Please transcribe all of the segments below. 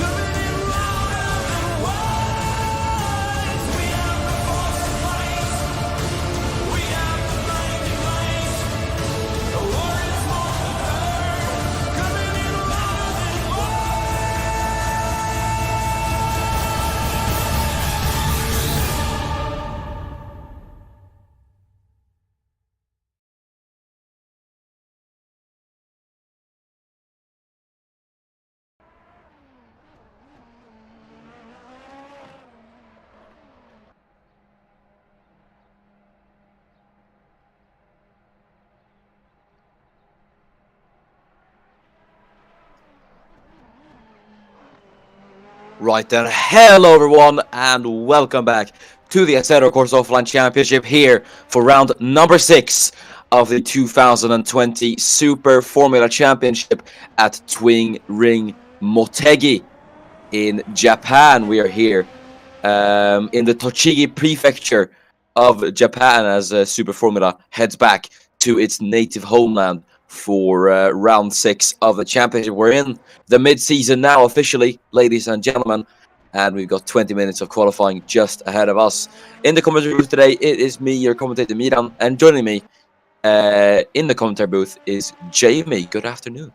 Coming Right then, hello everyone, and welcome back to the Assetto Corsa Offline Championship here for round number 6 of the 2020 Super Formula Championship at Twin Ring Motegi in Japan. We are here in the Tochigi Prefecture of Japan as Super Formula heads back to its native homeland for round 6 of the championship. We're in the mid-season now officially, ladies and gentlemen, and we've got 20 minutes of qualifying just ahead of us. In the commentary booth today, it is me, your commentator Miran, and joining me in the commentary booth is Jamie. Good afternoon.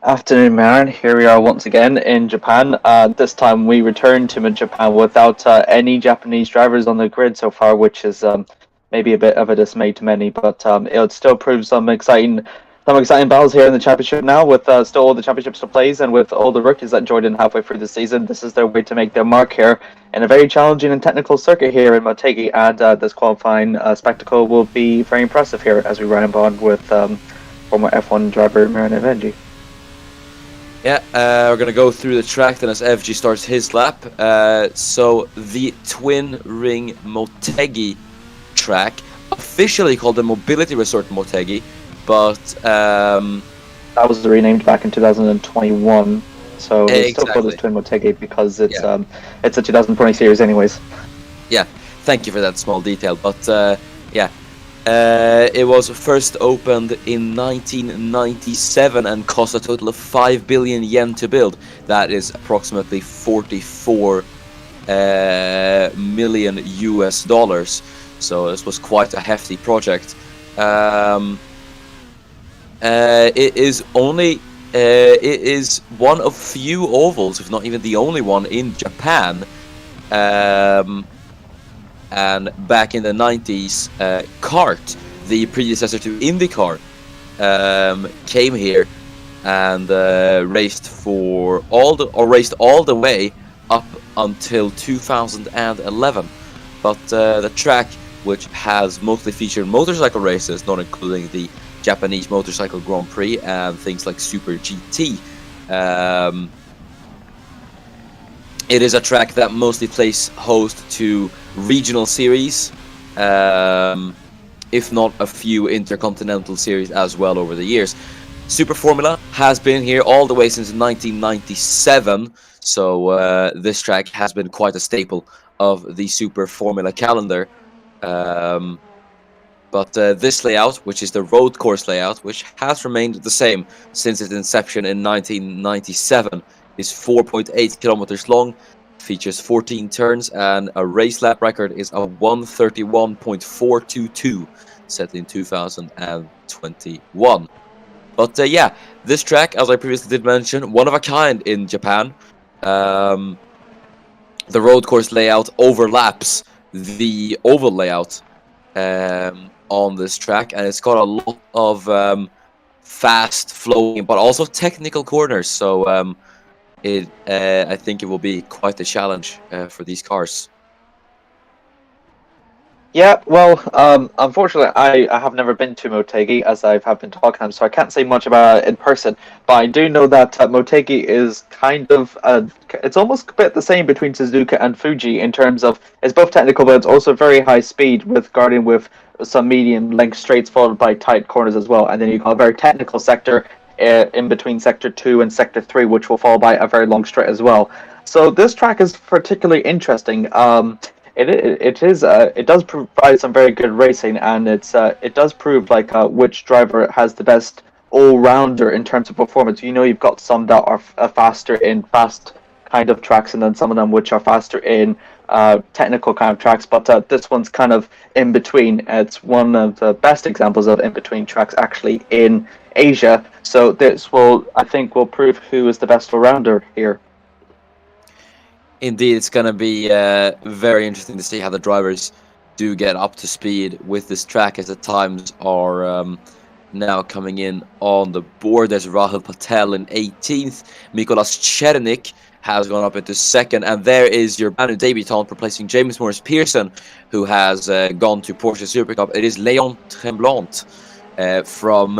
Afternoon, Marin. Here we are once again in Japan. This time we return to Japan without any Japanese drivers on the grid so far, which is maybe a bit of a dismay to many. But it still proves some exciting battles here in the championship now, with still all the championships to play, and with all the rookies that joined in halfway through the season. This is their way to make their mark here in a very challenging and technical circuit here in Motegi, and this qualifying spectacle will be very impressive here as we run on with former F1 driver Marin Evenji. Yeah, we're going to go through the track then as FG starts his lap. So the Twin Ring Motegi track, officially called the Mobility Resort Motegi, but that was renamed back in 2021, so it's still called as Twin Motegi because it's a 2020 series anyways. Yeah, thank you for that small detail, but it was first opened in 1997 and cost a total of 5 billion yen to build. That is approximately 44 million US dollars. So this was quite a hefty project. It is one of few ovals, if not even the only one, in Japan. And back in the 90s, Kart, the predecessor to IndyCar, came here and raced all the way up until 2011. But the track, which has mostly featured motorcycle races, not including the Japanese Motorcycle Grand Prix and things like Super GT, it is a track that mostly plays host to regional series, if not a few intercontinental series as well over the years. Super Formula has been here all the way since 1997, so this track has been quite a staple of the Super Formula calendar. But this layout, which is the road course layout, which has remained the same since its inception in 1997, is 4.8 kilometers long, features 14 turns, and a race lap record is a 131.422 set in 2021. But this track, as I previously did mention, one of a kind in Japan. The road course layout overlaps the oval layout on this track, and it's got a lot of fast flowing but also technical corners, so I think it will be quite a challenge for these cars. Yeah, well, unfortunately, I have never been to Motegi, as I have been talking, so I can't say much about it in person. But I do know that Motegi is kind of it's almost a bit the same between Suzuka and Fuji in terms of it's both technical, but it's also very high speed, with guarding with some medium length straights followed by tight corners as well. And then you've got a very technical sector in between Sector 2 and Sector 3, which will follow by a very long straight as well. So this track is particularly interesting. It does provide some very good racing, and it does prove like which driver has the best all-rounder in terms of performance. You know, you've got some that are faster in fast kind of tracks, and then some of them which are faster in technical kind of tracks, but this one's kind of in between. It's one of the best examples of in-between tracks actually in Asia, so this will prove who is the best all-rounder here. Indeed, it's going to be very interesting to see how the drivers do get up to speed with this track, as the times are now coming in on the board. There's Rahul Patel in 18th. Mikolas Chernik has gone up into 2nd. And there is your brand new debutant replacing James Morris Pearson, who has gone to Porsche Super Cup. It is Léon Tremblant from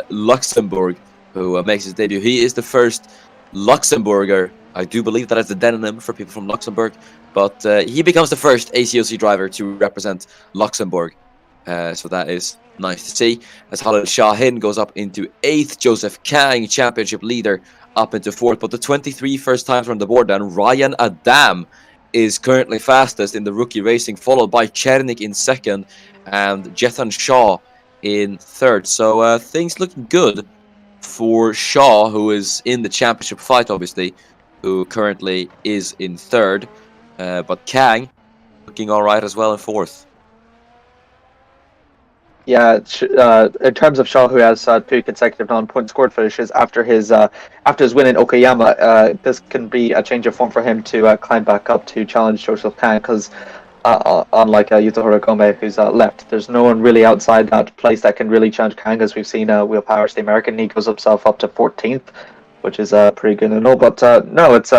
Luxembourg who makes his debut. He is the first Luxembourger I do believe that is the denim for people from Luxembourg, but he becomes the first ACOC driver to represent Luxembourg. So that is nice to see. As Khalil Shahin goes up into 8th, Joseph Kang, championship leader, up into 4th. But the 23 first times on the board, then Ryan Adam is currently fastest in the rookie racing, followed by Chernik in 2nd and Jethan Shaw in 3rd. So things looking good for Shaw, who is in the championship fight, obviously, who currently is in 3rd. But Kang looking all right as well in 4th. Yeah, in terms of Shaw, who has 2 consecutive non-point scored finishes after his win in Okayama, this can be a change of form for him to climb back up to challenge Joseph Kang, because unlike Yutahiro Gome, who's left, there's no one really outside that place that can really challenge Kang, as we've seen Will Powers, the American, he goes himself up to 14th, which is pretty good and all. But no, it's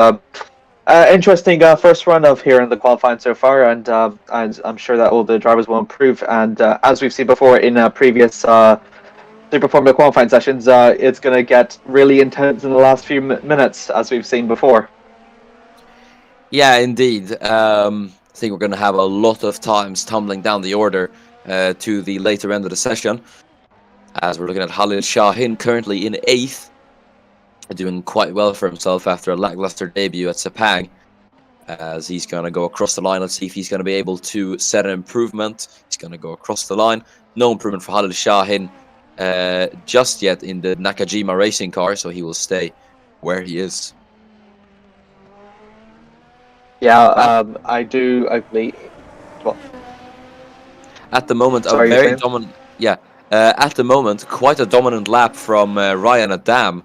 interesting first run of here in the qualifying so far, and I'm sure that all the drivers will improve. And as we've seen before in previous Super Formula qualifying sessions, it's going to get really intense in the last few minutes, as we've seen before. Yeah, indeed. I think we're going to have a lot of times tumbling down the order to the later end of the session, as we're looking at Khalil Shahin currently in 8th. Doing quite well for himself after a lackluster debut at Sepang, as he's going to go across the line. Let's see if he's going to be able to set an improvement. He's going to go across the line. No improvement for Khalil Shahin just yet in the Nakajima racing car, so he will stay where he is. Yeah, I believe. Well, at the moment, sorry, a very dominant. Yeah, at the moment, quite a dominant lap from Ryan Adam,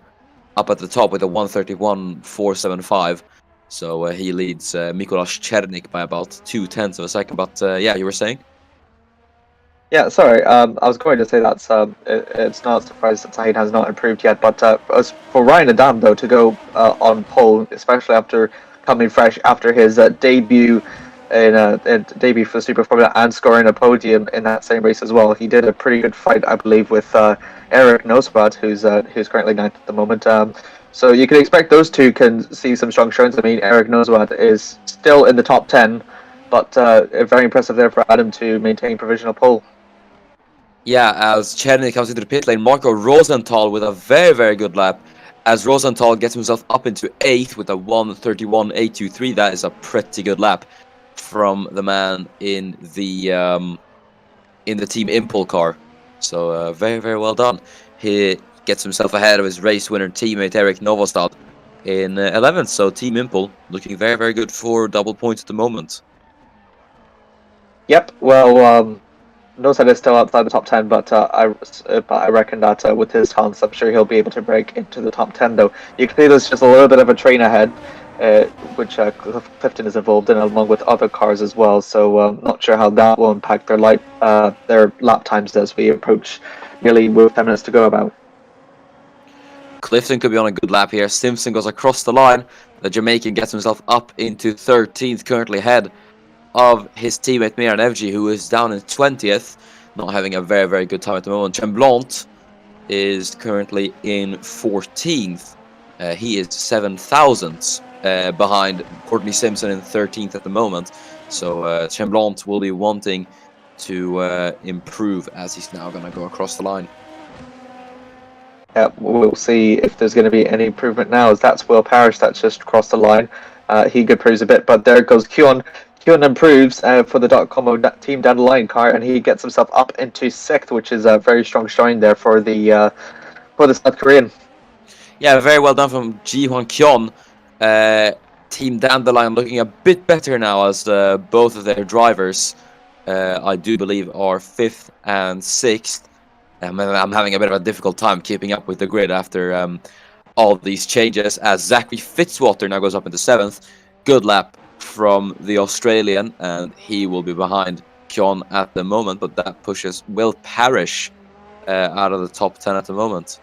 up at the top with a 1:31.475. So he leads Mikuláš Černík by about 0.2 of a second. But yeah, you were saying? Yeah, sorry. I was going to say that's it's not a surprise that Saeed has not improved yet. But as for Ryan Adam, though, to go on pole, especially after coming fresh after his debut in debut for Super Formula and scoring a podium in that same race as well, he did a pretty good fight, I believe, with Eric Nosebad, who's currently 9th at the moment. So you can expect those two can see some strong showings. I mean, Eric Nosebad is still in the top 10, but very impressive there for Adam to maintain provisional pole. Yeah, as Černík comes into the pit lane, Marco Rosenthal with a very, very good lap. As Rosenthal gets himself up into 8th with a 1:31.823, that is a pretty good lap from the man in the Team Impul car. So very, very well done. He gets himself ahead of his race winner teammate Erik Novostad in 11th. So Team Impul looking very, very good for double points at the moment. Yep. Well, Nosebad is still outside the top 10, but I reckon that with his talents, I'm sure he'll be able to break into the top 10. Though you can see there's just a little bit of a train ahead, which Clifton is involved in, along with other cars as well. So not sure how that will impact their lap times as we approach nearly 10 minutes to go about. Clifton could be on a good lap here. Simpson goes across the line. The Jamaican gets himself up into 13th, currently ahead of his teammate Miran Evji, who is down in 20th, not having a very, very good time at the moment. Tremblant is currently in 14th. He is 7,000ths behind Courtney Simpson in 13th at the moment. So Tremblant will be wanting to improve as he's now going to go across the line. Yeah, we'll see if there's going to be any improvement now, as that's Will Parrish that's just crossed the line. He improves a bit, but there goes Kyon. Kyon improves for the .com team down the line car, and he gets himself up into 6th, which is a very strong showing there for the South Korean. Yeah, very well done from Ji-Hwan Kyon. Team Dandelion looking a bit better now, as both of their drivers, I do believe, are 5th and 6th. I'm having a bit of a difficult time keeping up with the grid after all of these changes, as Zachary Fitzwater now goes up into 7th. Good lap from the Australian, and he will be behind Kyon at the moment, but that pushes Will Parrish out of the top 10 at the moment.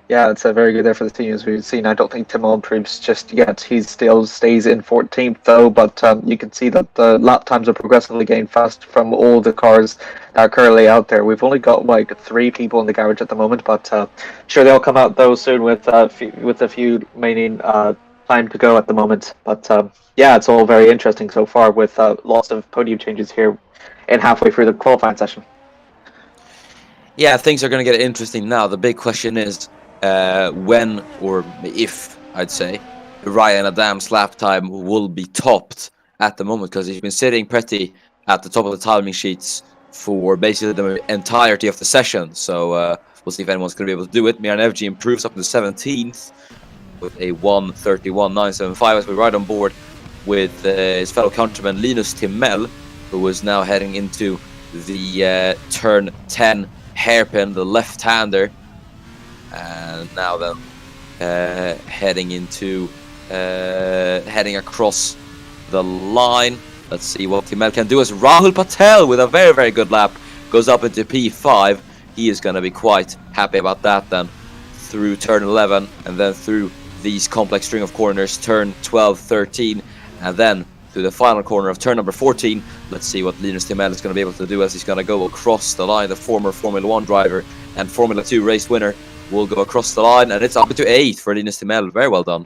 Yeah, it's very good there for the team, as we've seen. I don't think Timo improves just yet. He still stays in 14th, though, but you can see that the lap times are progressively getting fast from all the cars that are currently out there. We've only got like 3 people in the garage at the moment, but sure, they'll come out, though, soon with a few remaining time to go at the moment. But yeah, it's all very interesting so far with lots of podium changes here in halfway through the qualifying session. Yeah, things are going to get interesting now. The big question is when or if, I'd say, Ryan Adams' lap time will be topped at the moment, because he's been sitting pretty at the top of the timing sheets for basically the entirety of the session. So we'll see if anyone's going to be able to do it. Miran FG improves up to the 17th with a 1:31.975 as we ride on board with his fellow countryman Linus Timmel, who is now heading into the turn 10 hairpin, the left-hander, and now then heading across the line. Let's see what Timmel can do as Rahul Patel, with a very, very good lap, goes up into P5. He is going to be quite happy about that then, through turn 11 and then through these complex string of corners, turn 12, 13, and then to the final corner of turn number 14. Let's see what Linus Timmel is going to be able to do as he's going to go across the line. The former Formula 1 driver and Formula 2 race winner will go across the line, and it's up to 8th for Linus Timmel. Very well done.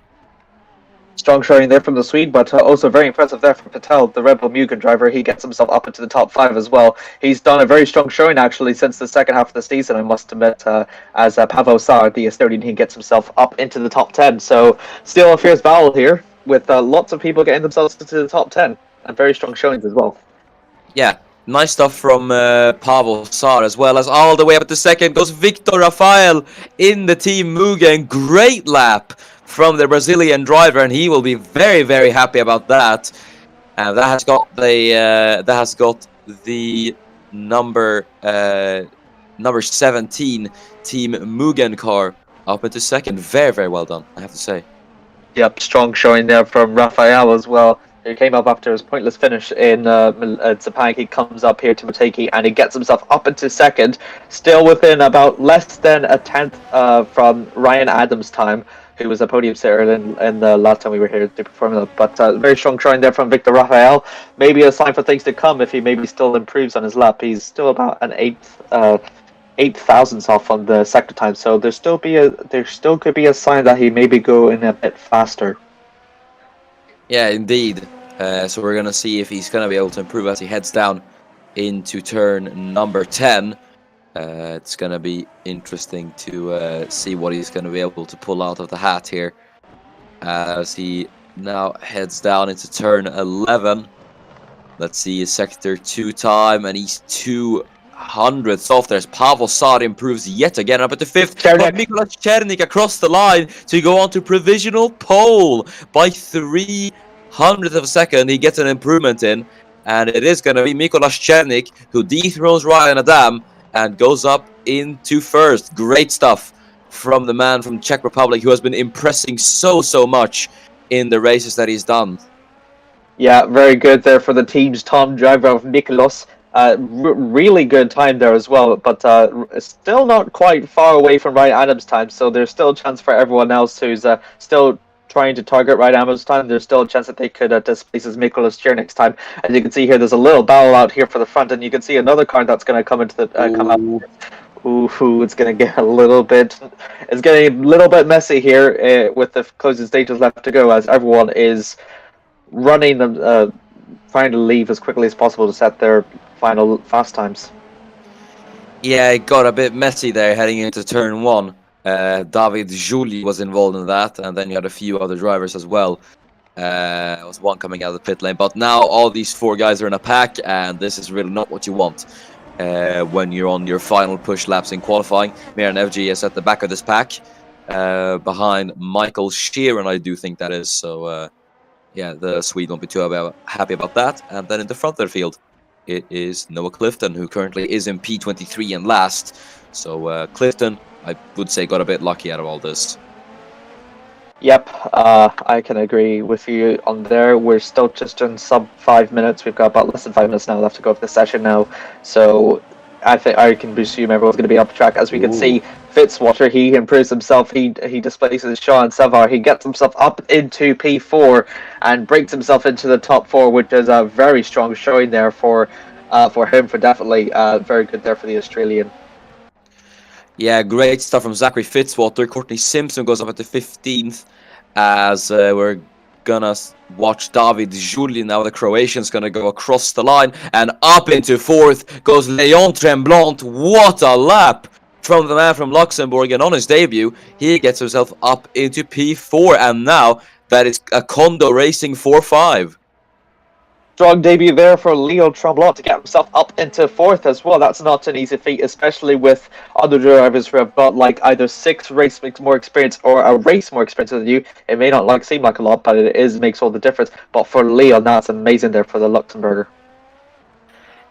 Strong showing there from the Swede, but also very impressive there from Patel, the Red Bull Mugen driver. He gets himself up into the top 5 as well. He's done a very strong showing actually since the second half of the season, I must admit, as Pavel Sar, the Estonian, he gets himself up into the top 10. So still a fierce battle here, with lots of people getting themselves into the top 10, and very strong showings as well. Yeah, nice stuff from Pavel Sar, as well as all the way up to second goes Victor Rafael in the Team Mugen. Great lap from the Brazilian driver, and he will be very, very happy about that. And that has got the number 17 Team Mugen car up into second. Very, very well done, I have to say. Yep, strong showing there from Rafael as well. He came up after his pointless finish in Sepang. He comes up here to Motegi and he gets himself up into second, still within about less than a tenth from Ryan Adams' time, who was a podium sitter in the last time we were here at Super Formula. But very strong showing there from Victor Rafael. Maybe a sign for things to come if he maybe still improves on his lap. He's still about an eight thousandths off on the sector time, so there still could be a sign that he maybe go in a bit faster. Yeah, indeed. So we're gonna see if he's gonna be able to improve as he heads down into turn number 10. It's going to be interesting to see what he's going to be able to pull out of the hat here as he now heads down into turn 11. Let's see his sector 2 time, and he's 200ths off there as Pavel Sar improves yet again up at the 5th. But Mikolas Černík across the line to go on to provisional pole by 300th of a second. He gets an improvement in, and it is going to be Mikolas Černík who dethrones Ryan Adam and goes up into first. Great stuff from the man from Czech Republic, who has been impressing so much in the races that he's done. Yeah, very good there for the team's Tom driver of Mikolas. Really good time there as well, but still not quite far away from Ryan Adams' time, so there's still a chance for everyone else who's still trying to target Ryan Adams' time. There's still a chance that they could displace Mikolas Černík's time. As you can see here, there's a little battle out here for the front, and you can see another car that's going to come into the come up. Ooh, it's going to get a little bit. It's getting a little bit messy here with the closing stages left to go, as everyone is running, trying to leave as quickly as possible to set their final fast times. Yeah, it got a bit messy there heading into turn 1. David Jouli was involved in that, and then you had a few other drivers as well. There was one coming out of the pit lane, but now all these 4 guys are in a pack, and this is really not what you want when you're on your final push laps in qualifying. Miran FG is at the back of this pack, behind Michael Sheeran, I do think that is. So yeah, the Swede won't be too happy about that. And then in the front of the field, it is Noah Clifton, who currently is in P23 and last. So Clifton, I would say, got a bit lucky out of all this. Yep, I can agree with you on there. We're still just in sub 5 minutes. We've got about less than 5 minutes now left to go for the session now. So I think I can presume everyone's going to be up track. As we can see, Fitzwater, he improves himself. He displaces Sean Savar. He gets himself up into P4 and breaks himself into the top 4, which is a very strong showing there for him. For definitely very good there for the Australian. Yeah, great stuff from Zachary Fitzwater. Courtney Simpson goes up at the 15th. as we're gonna watch David Juli now. The Croatian's gonna go across the line and up into fourth goes Leon Tremblant. What a lap from the man from Luxembourg, and on his debut he gets himself up into P4, and now that is a Kondo Racing 4-5. Strong debut there for Leo Tremblot to get himself up into fourth as well. That's not an easy feat, especially with other drivers who have got like either 6 race more experience or a race more experience than you. It may not seem like a lot, but it makes all the difference. But for Leo, that's amazing there for the Luxembourger.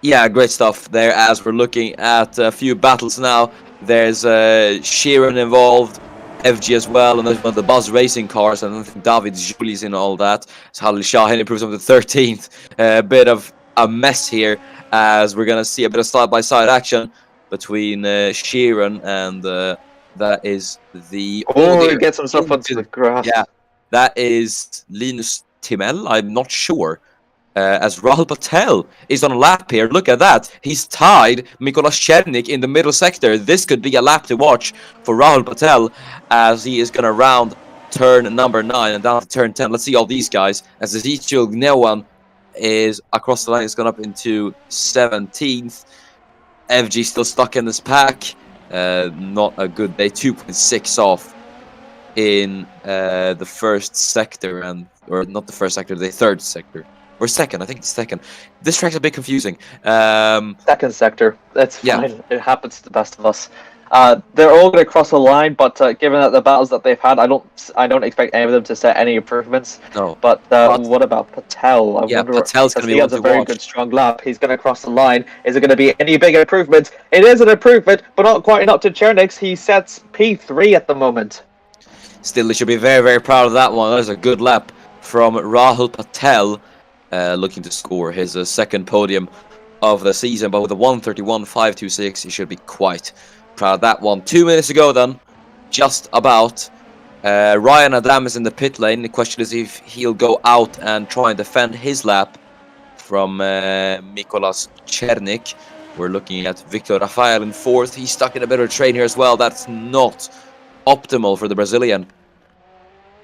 Yeah, great stuff there as we're looking at a few battles now. There's Sheeran involved, FG as well, and there's one of the Buzz Racing cars, and I think David Juli's in all that. So Halil Shahin improves up to 13th. A bit of a mess here as we're going to see a bit of side-by-side action between Sheeran and that is the... Oh, he gets himself onto the grass. Yeah, that is Linus Timell, I'm not sure. As Rahul Patel is on a lap here. Look at that. He's tied Mikolas Chernik in the middle sector. This could be a lap to watch for Rahul Patel as he is going to round turn number 9 and down to turn 10. Let's see all these guys as Ezekiel Gnewan is across the line. He's gone up into 17th. FG still stuck in this pack. Not a good day. 2.6 off in the first sector, or not the first sector, the third sector. Or second, I think it's second. This track's a bit confusing. Second sector. That's fine. Yeah. It happens to the best of us. They're all going to cross the line, but given that the battles that they've had, I don't expect any of them to set any improvements. No. But what about Patel? Patel's going to be he one has a to very watch. good strong lap. He's going to cross the line. Is it going to be any big improvements? It is an improvement, but not quite enough to Chernik's. He sets P3 at the moment. Still, they should be very, very proud of that one. That was a good lap from Rahul Patel. Looking to score his second podium of the season, but with a 1:31.526, he should be quite proud of that one. 2 minutes ago, then, just about, Ryan Adam is in the pit lane. The question is if he'll go out and try and defend his lap from Mikolas Chernik. We're looking at Victor Rafael in 4th. He's stuck in a bit of a train here as well. That's not optimal for the Brazilian.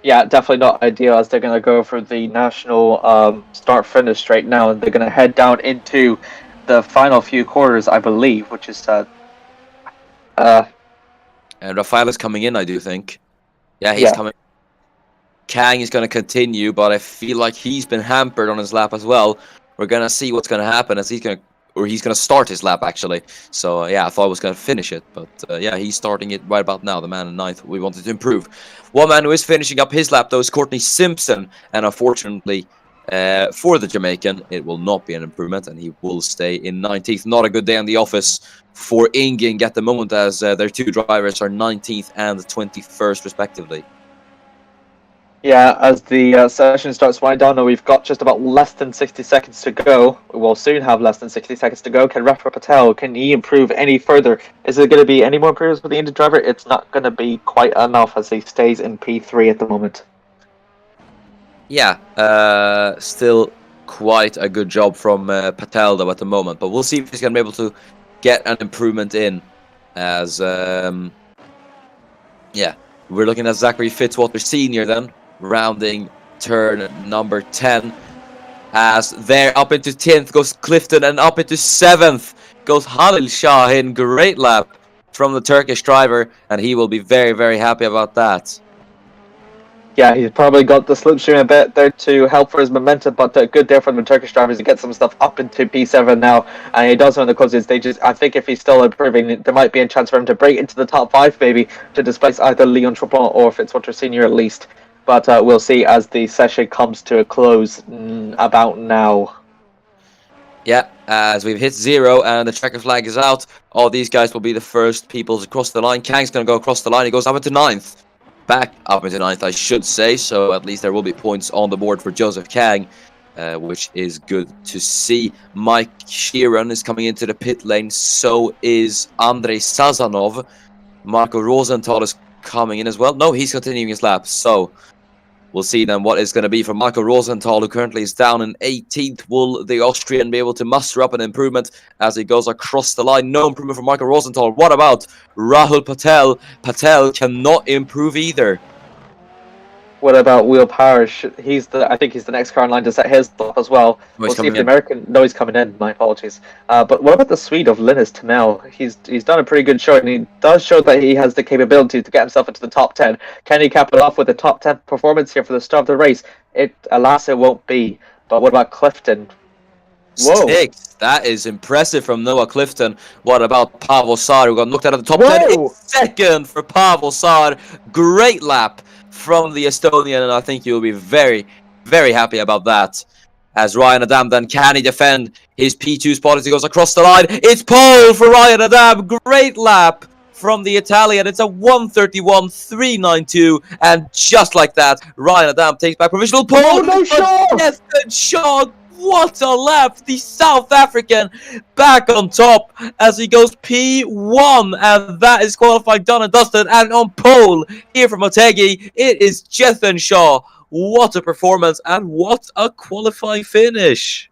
Yeah, definitely not ideal as they're going to go for the national start-finish straight now, and they're going to head down into the final few quarters, I believe, which is... And Rafael is coming in, I do think. Yeah, he's coming. Kang is going to continue, but I feel like he's been hampered on his lap as well. We're going to see what's going to happen as he's going to start his lap, actually. So, yeah, I thought I was going to finish it. But, yeah, he's starting it right about now. The man in 9th, we wanted to improve. One man who is finishing up his lap, though, is Courtney Simpson. And unfortunately, for the Jamaican, it will not be an improvement. And he will stay in 19th. Not a good day in the office for Inging at the moment, as their 2 drivers are 19th and 21st, respectively. Yeah, as the session starts winding down, and we've got just about less than 60 seconds to go. We'll soon have less than 60 seconds to go. Can Rafa Patel, can he improve any further? Is there going to be any more improvements with the Indian driver? It's not going to be quite enough as he stays in P3 at the moment. Yeah, still quite a good job from Patel, though, at the moment. But we'll see if he's going to be able to get an improvement in as, yeah, we're looking at Zachary Fitzwater Sr. then. Rounding turn number 10 as there up into 10th goes Clifton, and up into 7th goes Halil Shahin. Great lap from the Turkish driver, and he will be very, very happy about that. Yeah, he's probably got the slipstream a bit there to help for his momentum, but good there from the Turkish drivers to get some stuff up into P7 now, and he does on the closing stages. I think if he's still improving, there might be a chance for him to break into the top 5 maybe, to displace either Leon Trepont or Fitzwater Sr. at least. But we'll see as the session comes to a close about now. Yeah, as we've hit 0 and the checker flag is out, all these guys will be the first people to cross the line. Kang's going to go across the line. He goes up into 9th. Back up into 9th, I should say. So at least there will be points on the board for Joseph Kang, which is good to see. Mike Sheeran is coming into the pit lane. So is Andrei Sazanov. Marco Rosenthal is coming in as well. No, he's continuing his lap. So we'll see then what is going to be for Marco Rosenthal, who currently is down in 18th. Will the Austrian be able to muster up an improvement as he goes across the line? No improvement for Marco Rosenthal. What about Rahul Patel? Patel cannot improve either. What about Will Parrish? I think he's the next car in line to set his lap as well. Oh, We'll he's see if coming the in. American. No, he's coming in. My apologies. But what about the Swede of Linus Timell? He's done a pretty good show, and he does show that he has the capability to get himself into the top 10. Can he cap it off with a top 10 performance here for the start of the race? Alas, it won't be. But what about Clifton? Whoa! 6. That is impressive from Noah Clifton. What about Pavel Saar, who got knocked out of the top 10 in Whoa! second for Pavel Saar. Great lap from the Estonian, and I think you'll be very, very happy about that. As Ryan Adam then, can he defend his P2 spot as he goes across the line? It's pole for Ryan Adam. Great lap from the Italian. It's a 1:31.392, and just like that, Ryan Adam takes back provisional pole. Oh, no, Shaw! Yes, Shaw. What a lap! The South African back on top as he goes P1, and that is qualifying done and dusted. And on pole here from Motegi, it is Jethan Shaw. What a performance and what a qualifying finish!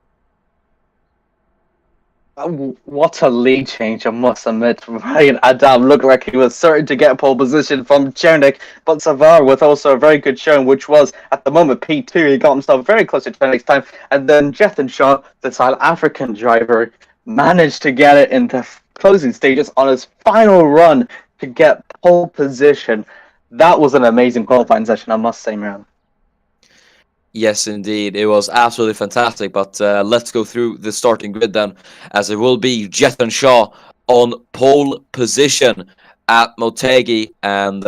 What a lead change, I must admit. Ryan Adam looked like he was certain to get pole position from Chernik, but Savar with also a very good showing, which was, at the moment, P2. He got himself very close to Chernik's time, and then Jethan Shaw, the South African driver, managed to get it in the closing stages on his final run to get pole position. That was an amazing qualifying session, I must say, man. Yes, indeed. It was absolutely fantastic. But let's go through the starting grid then, as it will be Jethan Shaw on pole position at Motegi, and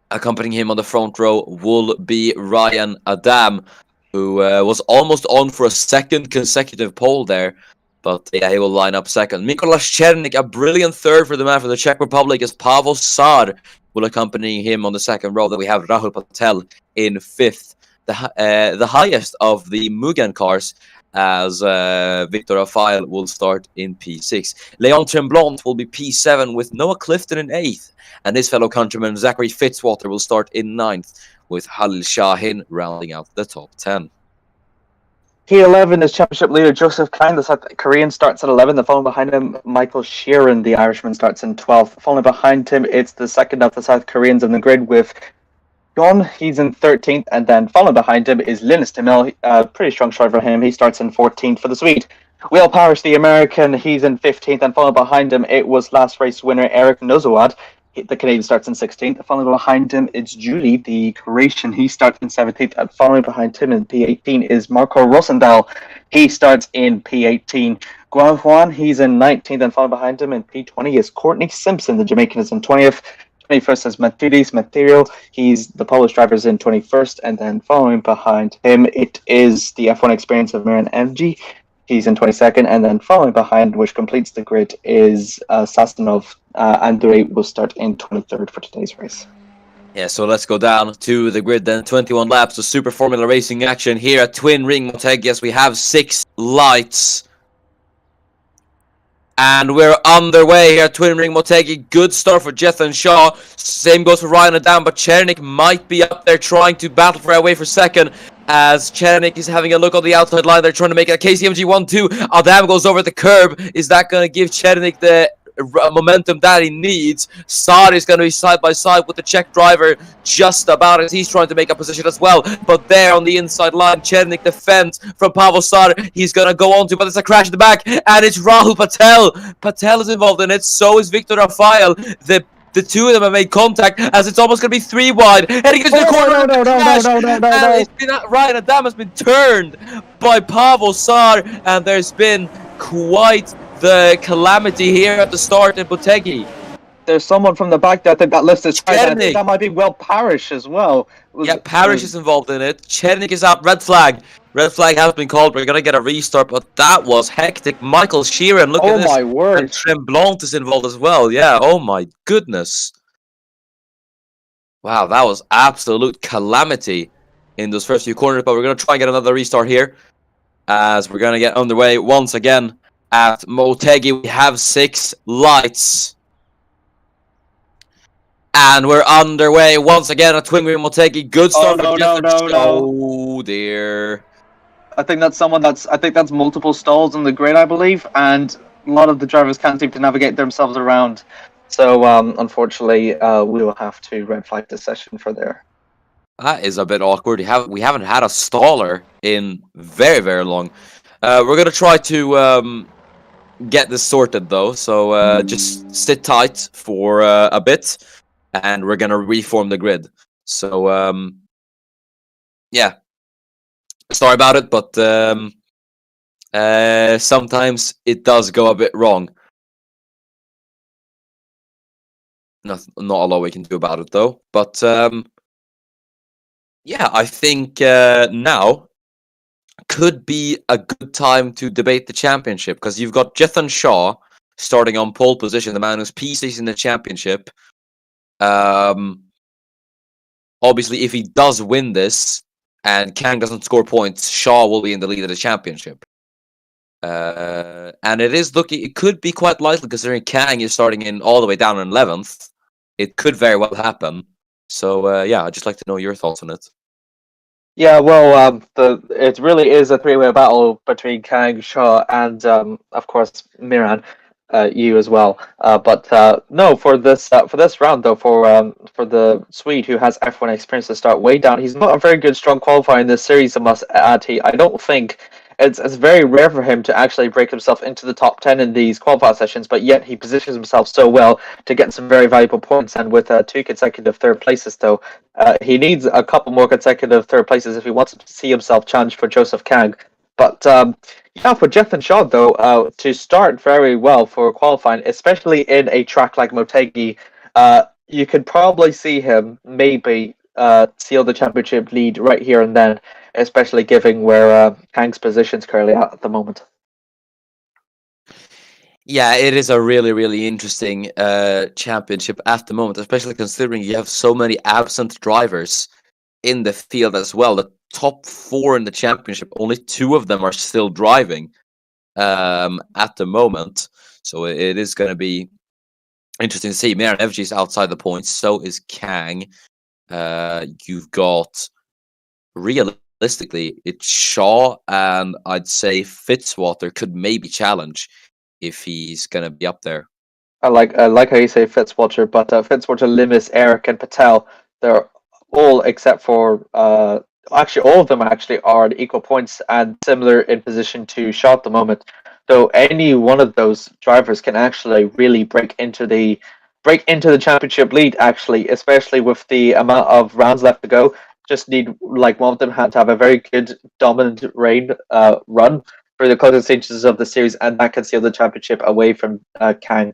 accompanying him on the front row will be Ryan Adam, who was almost on for a second consecutive pole there. But yeah, he will line up second. Mikolas Chernik, a brilliant third for the man from the Czech Republic, as Pavel Saar will accompany him on the second row. Then we have Rahul Patel in fifth. The highest of the Mugen cars, as Victor Rafael will start in P6. Leon Tremblant will be P7 with Noah Clifton in 8th, and his fellow countryman Zachary Fitzwater will start in 9th, with Halil Shahin rounding out the top 10. P11 is championship leader Joseph Klein, the South Korean, starts at 11. The following behind him, Michael Sheeran, the Irishman, starts in 12th. Following behind him, it's the second of the South Koreans in the grid with John. He's in 13th, and then following behind him is Linus Timell, pretty strong shot for him. He starts in 14th for the Swede. Will Parrish, the American, he's in 15th, and following behind him, it was last race winner Eric Nozoad. The Canadian starts in 16th. Following behind him, it's Julie, the Croatian. He starts in 17th. And following behind him in P18 is Marco Rosendahl. He starts in P18. Guan Juan, he's in 19th. And following behind him in P20 is Courtney Simpson. The Jamaican is in 20th. 21st is Matidis Material. He's the Polish driver is in 21st. And then following behind him, it is the F1 Experience of Miran MG. He's in 22nd, and then following behind, which completes the grid, is Sastanov. Andrei will start in 23rd for today's race. Yeah, so let's go down to the grid then. 21 laps of Super Formula Racing action here at Twin Ring Motegi. Yes, we have 6 lights. And we're underway here at Twin Ring Motegi. Good start for Jethan Shaw. Same goes for Ryan Adam, but Chernik might be up there trying to battle for our way for second, as Chernik is having a look on the outside line. They're trying to make it a KCMG 1-2. Adam goes over the curb. Is that going to give Chernik the momentum that he needs? Saar is going to be side by side with the Czech driver just about as he's trying to make a position as well. But there on the inside line, Chernik defends from Pavel Saar. He's going to go on to, but it's a crash in the back, and it's Rahul Patel. Patel is involved in it. So is Victor Rafael. The two of them have made contact as it's almost going to be 3 wide. And he gets to the corner. No. Ryan Adam has been turned by Pavel Saar, and there's been quite the calamity here at the start in Motegi. There's someone from the back that I think that lifts his head. I think that might be Will Parrish as well. Yeah, Parrish is involved in it. Chernik is out. Red flag. Red flag has been called. We're going to get a restart, but that was hectic. Michael Sheeran, look at this. Oh my word. And Tremblant is involved as well. Yeah, oh my goodness. Wow, that was absolute calamity in those first few corners, but we're going to try and get another restart here, as we're going to get underway once again at Motegi. We have 6 lights. And we're underway once again at Twin Ring Motegi. Good start for Jethan Shaw. Oh dear. I think that's multiple stalls on the grid, I believe, and a lot of the drivers can't seem to navigate themselves around. So unfortunately, we will have to red flag this session for there. That is a bit awkward. We haven't had a staller in very, very long. We're gonna try to get this sorted though, so just sit tight for a bit, and we're gonna reform the grid. So yeah, sorry about it, but sometimes it does go a bit wrong. Not a lot we can do about it though. But yeah, I think now could be a good time to debate the championship, because you've got Jethan Shaw starting on pole position, the man who's P6 in the championship. Obviously, if he does win this and Kang doesn't score points, Shaw will be in the lead of the championship. And it could be quite likely, considering Kang is starting in all the way down in 11th. It could very well happen. So yeah, I'd just like to know your thoughts on it. Yeah, well, it really is a three-way battle between Kang, Shaw, and of course Miran, you as well. But no, for this round though, for the Swede who has F1 experience to start way down, he's not a very good strong qualifier in this series. I must add, I don't think it's very rare for him to actually break himself into the top 10 in these qualifier sessions, but yet he positions himself so well to get some very valuable points. And with two consecutive third places, though, he needs a couple more consecutive third places if he wants to see himself challenge for Joseph Kang. But yeah, for Jeff and Shaw, though, to start very well for qualifying, especially in a track like Motegi, you could probably see him maybe seal the championship lead right here and then, especially given where Kang's position's currently at the moment. Yeah, it is a really, really interesting championship at the moment, especially considering you have so many absent drivers in the field as well. The top 4 in the championship, only 2 of them are still driving at the moment. So it is going to be interesting to see. Miran FG is outside the points, so is Kang. You've got, realistically, it's Shaw, and I'd say Fitzwater could maybe challenge if he's going to be up there. I like how you say Fitzwater, but Fitzwater, Limis, Eric, and Patel, they're all except for actually all of them actually are at equal points and similar in position to Shaw at the moment. So any one of those drivers can actually really break into the championship lead, actually, especially with the amount of rounds left to go. Just need like one of them had to have a very good dominant run for the closing stages of the series, and that can seal the championship away from Kang.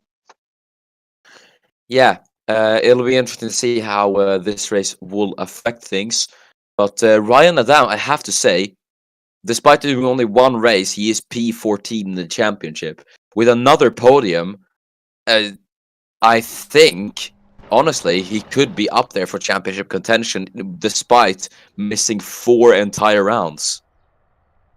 Yeah, it'll be interesting to see how this race will affect things. But Ryan Adam, I have to say, despite doing only one race, he is P14 in the championship. With another podium, I think, honestly, he could be up there for championship contention, despite missing 4 entire rounds.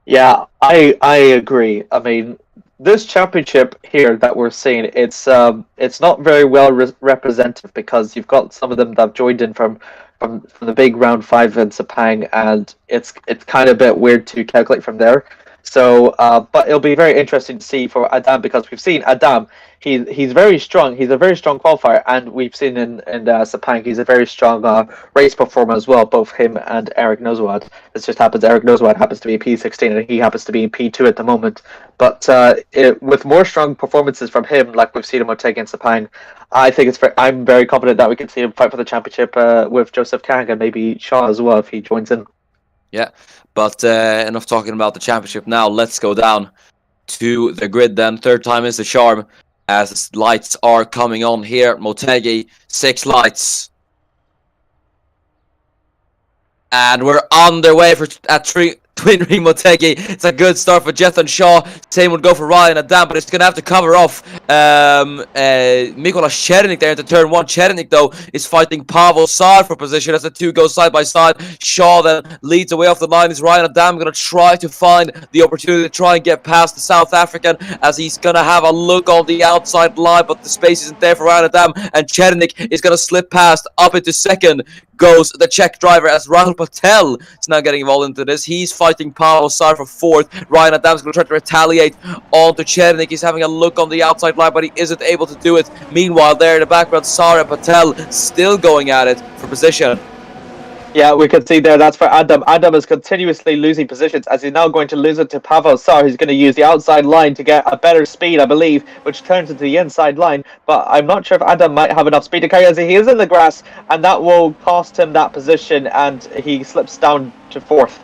Yeah, I agree. I mean, this championship here that we're seeing, it's not very well representative, because you've got some of them that have joined in from the big round 5 in Sepang, and it's kind of a bit weird to calculate from there. So, but it'll be very interesting to see for Adam, because we've seen Adam. He's very strong. He's a very strong qualifier, and we've seen in Sepang he's a very strong race performer as well. Both him and Eric Noswad. It just happens Eric Noswad happens to be P16, and he happens to be in P2 at the moment. But with more strong performances from him, like we've seen in Motegi and Sepang, I think I'm very confident that we can see him fight for the championship with Joseph Kang and maybe Shaw as well if he joins in. Yeah, but enough talking about the championship now. Let's go down to the grid then. Third time is the charm, as lights are coming on here. Motegi, 6 lights. And we're on their way for Twin Ring Motegi. It's a good start for Jethan Shaw. Same would go for Ryan Adam, but it's going to have to cover off Mikola Chernik there into turn 1. Chernik, though, is fighting Pavel Sar for position as the two go side by side. Shaw then leads away off the line. Is Ryan Adam going to try to find the opportunity to try and get past the South African, as he's going to have a look on the outside line, but the space isn't there for Ryan Adam, and Chernik is going to slip past. Up into second goes the Czech driver, as Rahul Patel is now getting involved into this. He's fighting Pavel Sar for 4th. Ryan Adams going to try to retaliate onto Chernik. He's having a look on the outside line, but he isn't able to do it. Meanwhile, there in the background, Sar and Patel still going at it for position. Yeah, we can see there. That's for Adam. Adam is continuously losing positions as he's now going to lose it to Pavel Sar, who's going to use the outside line to get a better speed, I believe, which turns into the inside line. But I'm not sure if Adam might have enough speed to carry as he is in the grass, and that will cost him that position, and he slips down to fourth.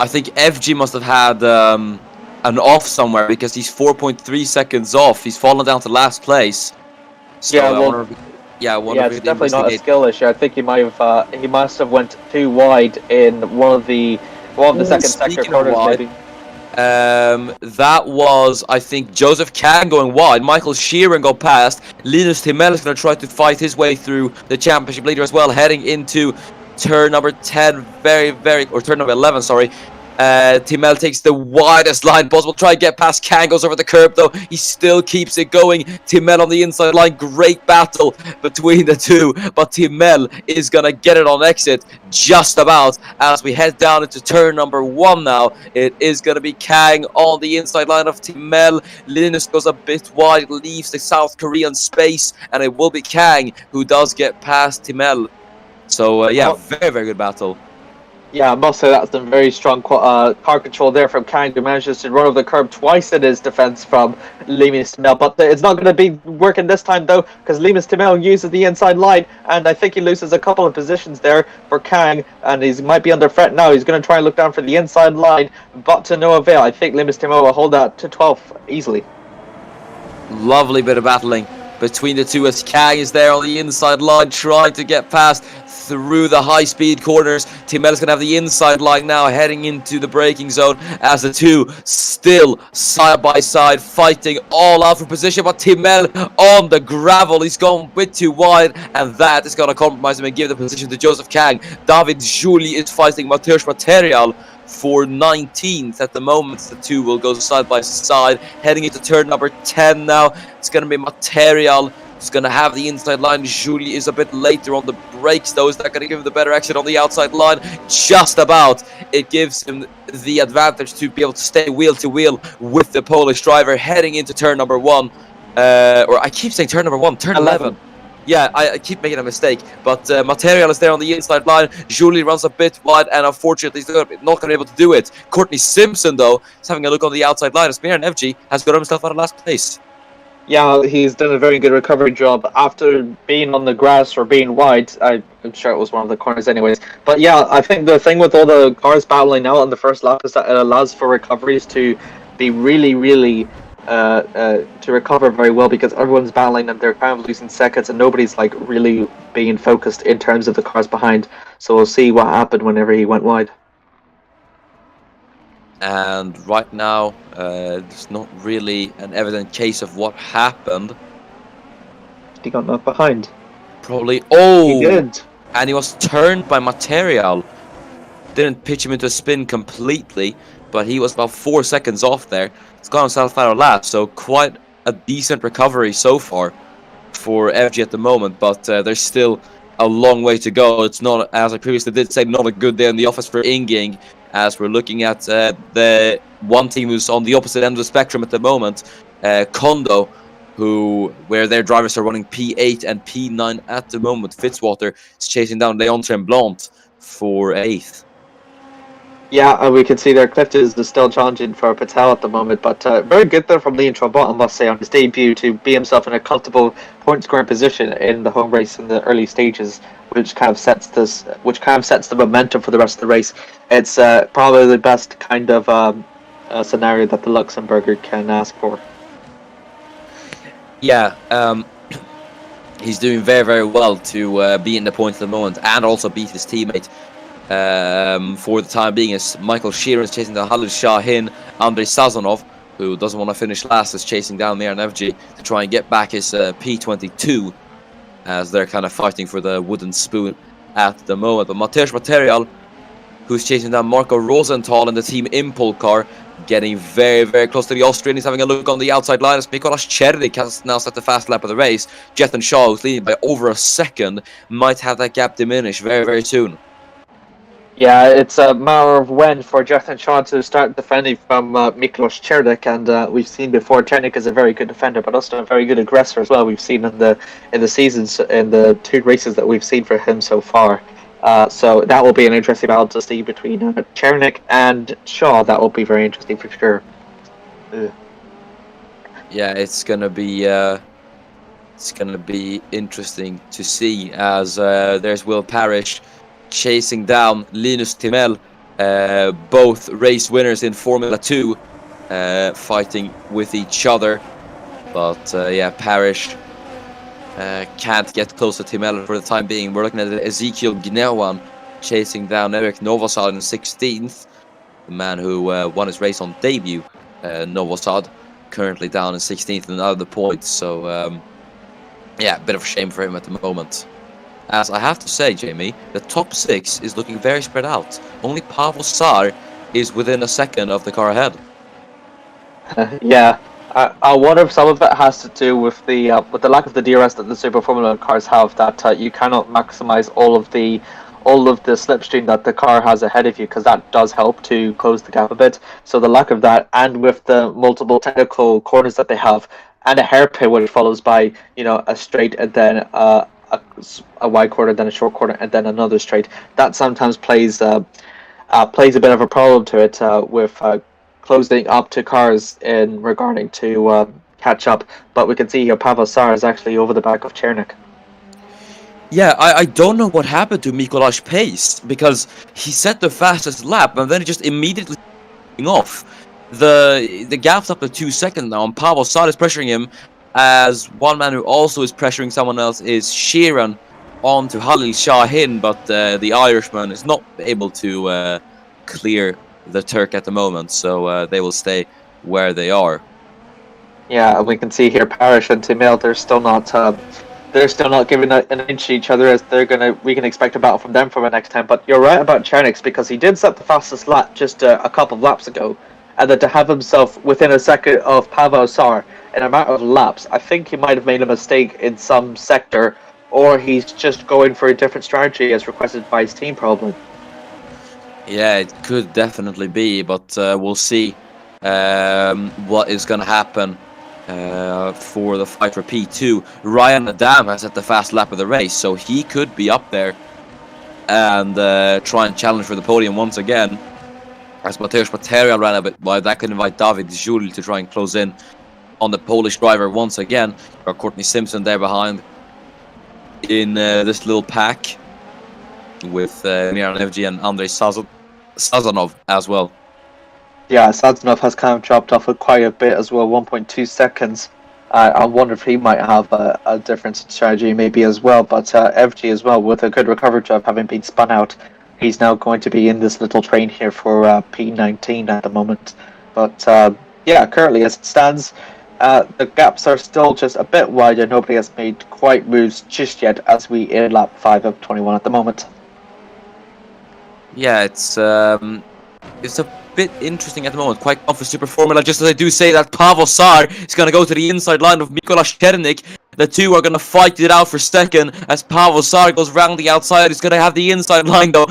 I think FG must have had an off somewhere because he's 4.3 seconds off. He's fallen down to last place. So Yeah, I well, wonder. Yeah, I wonder yeah, if it's we definitely not a investigate. skill issue. I think he must have went too wide in one of the second sector Speaking of corners, wide, maybe. that was, I think, Joseph Kang going wide. Michael Sheeran got past. Linus Timell is going to try to fight his way through the championship leader as well, heading into turn number 10, or turn number 11, sorry. Timel takes the widest line possible. Try and get past Kang, goes over the curb though. He still keeps it going. Timel on the inside line. Great battle between the two. But Timel is going to get it on exit just about as we head down into turn number 1 now. It is going to be Kang on the inside line of Timel. Linus goes a bit wide, leaves the South Korean space, and it will be Kang who does get past Timel. So, yeah, very, very good battle. Yeah, I must say that's some very strong car control there from Kang, who manages to run over the curb twice in his defense from Linus Timel. But it's not going to be working this time, though, because Linus Timel uses the inside line, and I think he loses a couple of positions there for Kang, and he might be under threat now. He's going to try and look down for the inside line, but to no avail. I think Linus Timel will hold that to 12th easily. Lovely bit of battling between the two as Kang is there on the inside line trying to get past through the high-speed corners. Timel is going to have the inside line now heading into the braking zone as the two still side by side fighting all out for position, but Timel on the gravel, he's gone a bit too wide, and that is going to compromise him and give the position to Joseph Kang. David Juli is fighting Mateusz Material for 19th at the moment. The two will go side by side heading into turn number 10 now. It's going to be Material who's going to have the inside line. Julie is a bit later on the brakes though. Is that going to give him the better exit on the outside line? Just about. It gives him the advantage to be able to stay wheel to wheel with the Polish driver heading into turn number 1. Or I keep saying turn number 1, turn 11. Yeah, I keep making a mistake, but Material is there on the inside line. Julie runs a bit wide, and unfortunately he's not going to be able to do it. Courtney Simpson, though, is having a look on the outside line as Miran Evji has got himself out of last place. Yeah, he's done a very good recovery job after being on the grass or being wide. I'm sure it was one of the corners anyways. But yeah, I think the thing with all the cars battling out on the first lap is that it allows for recoveries to be really to recover very well, because everyone's battling and they're kind of losing seconds and nobody's like really being focused in terms of the cars behind. So we'll see what happened whenever he went wide. And right now, there's not really an evident case of what happened. He got knocked behind. Probably. Oh! He did. And he was turned by Material. Didn't pitch him into a spin completely, but he was about 4 seconds off there. He's got himself out of last, so quite a decent recovery so far for FG at the moment, but there's still a long way to go. It's not, as I previously did say, not a good day in the office for Inging, as we're looking at the one team who's on the opposite end of the spectrum at the moment, Kondo, where their drivers are running P8 and P9 at the moment. Fitzwater is chasing down Leon Tremblant for 8th. Yeah, and we can see there Clift is still challenging for Patel at the moment, but very good there from Leon Tremblant, I must say, on his debut to be himself in a comfortable point scoring position in the home race in the early stages, which kind of sets the momentum for the rest of the race. It's probably the best kind of scenario that the Luxembourger can ask for. Yeah, he's doing very, very well to be in the point at the moment and also beat his teammate for the time being, as Michael Sheeran is chasing down Khalid Shahin. Andrei Sazonov, who doesn't want to finish last, is chasing down Miran Evji to try and get back his P22, as they're kind of fighting for the wooden spoon at the moment. But Mateusz Material, who's chasing down Marco Rosenthal in the Team Impol car, getting very, very close to the Austrian. He's having a look on the outside line as Mikolas Cerdik has now set the fast lap of the race. Jethan Shaw, who's leading by over a second, might have that gap diminish very, very soon. Yeah, it's a matter of when for Jethan Shaw to start defending from Mikolas Cerdik, and we've seen before Cerdik is a very good defender, but also a very good aggressor as well. We've seen in the seasons, in the 2 races that we've seen for him so far. So that will be an interesting battle to see between Chernik and Shaw. That will be very interesting for sure. Yeah, it's gonna be interesting to see as there's Will Parrish chasing down Linus Timell, both race winners in Formula 2, fighting with each other. But yeah, Parrish can't get close to Timell for the time being. We're looking at Ezekiel Gnewan chasing down Eric Novosad in 16th, the man who won his race on debut. Novosad currently down in 16th and out of the points. So yeah, a bit of a shame for him at the moment. As I have to say, Jamie, the top 6 is looking very spread out. Only Pavel Sar is within a second of the car ahead. Yeah, I wonder if some of it has to do with the lack of the DRS that the Super Formula cars have. That you cannot maximize all of the slipstream that the car has ahead of you, because that does help to close the gap a bit. So the lack of that, and with the multiple technical corners that they have, and a hairpin which follows by a straight and then a wide corner, then a short corner, and then another straight, that sometimes plays a bit of a problem to it with closing up to cars in regarding to catch up. But we can see here Pavel Sar is actually over the back of Chernik. Yeah, I don't know what happened to Mikola's pace, because he set the fastest lap and then he just immediately off. The gap's up to 2 seconds now, and Pavel Sar is pressuring him, as one man who also is pressuring someone else is Sheeran onto Halil Shahin, but the Irishman is not able to clear the Turk at the moment, so they will stay where they are. Yeah, and we can see here Parrish and Timel, they're still not giving an inch to each other, as we can expect a battle from them for the next time. But you're right about Chernik, because he did set the fastest lap just a couple of laps ago, and then to have himself within a second of Pavel Sar in a matter of laps, I think he might have made a mistake in some sector, or he's just going for a different strategy as requested by his team probably. Yeah, it could definitely be, but we'll see what is going to happen for the fight for P2. Ryan Adam has set the fast lap of the race, so he could be up there and try and challenge for the podium once again. As Mateusz Material ran a bit wide, that could invite David Jules to try and close in on the Polish driver once again. Got Courtney Simpson there behind in this little pack with Miran Evgi and Andrei Sazonov as well. Yeah, Sazonov has kind of dropped off quite a bit as well, 1.2 seconds. I wonder if he might have a different strategy maybe as well, but Evgi as well, with a good recovery job having been spun out, he's now going to be in this little train here for P19 at the moment. But yeah, currently as it stands, the gaps are still just a bit wider. Nobody has made quite moves just yet as we in lap 5 of 21 at the moment. Yeah, it's a bit interesting at the moment. Quite off for Super Formula, just as I do say that Pavel Sar is going to go to the inside line of Mikola Chernik. The two are going to fight it out for second as Pavel Sar goes round the outside. He's going to have the inside line though.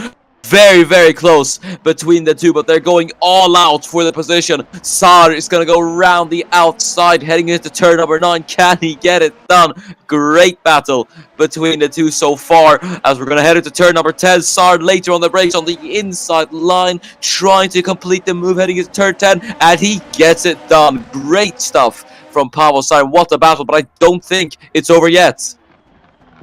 Very, very close between the two, but they're going all out for the position. Sar is going to go round the outside, heading into turn number 9. Can he get it done? Great battle between the two so far, as we're going to head into turn number 10. Sar later on the brakes on the inside line, trying to complete the move, heading into turn 10, and he gets it done. Great stuff from Pavel Sar. What a battle, but I don't think it's over yet.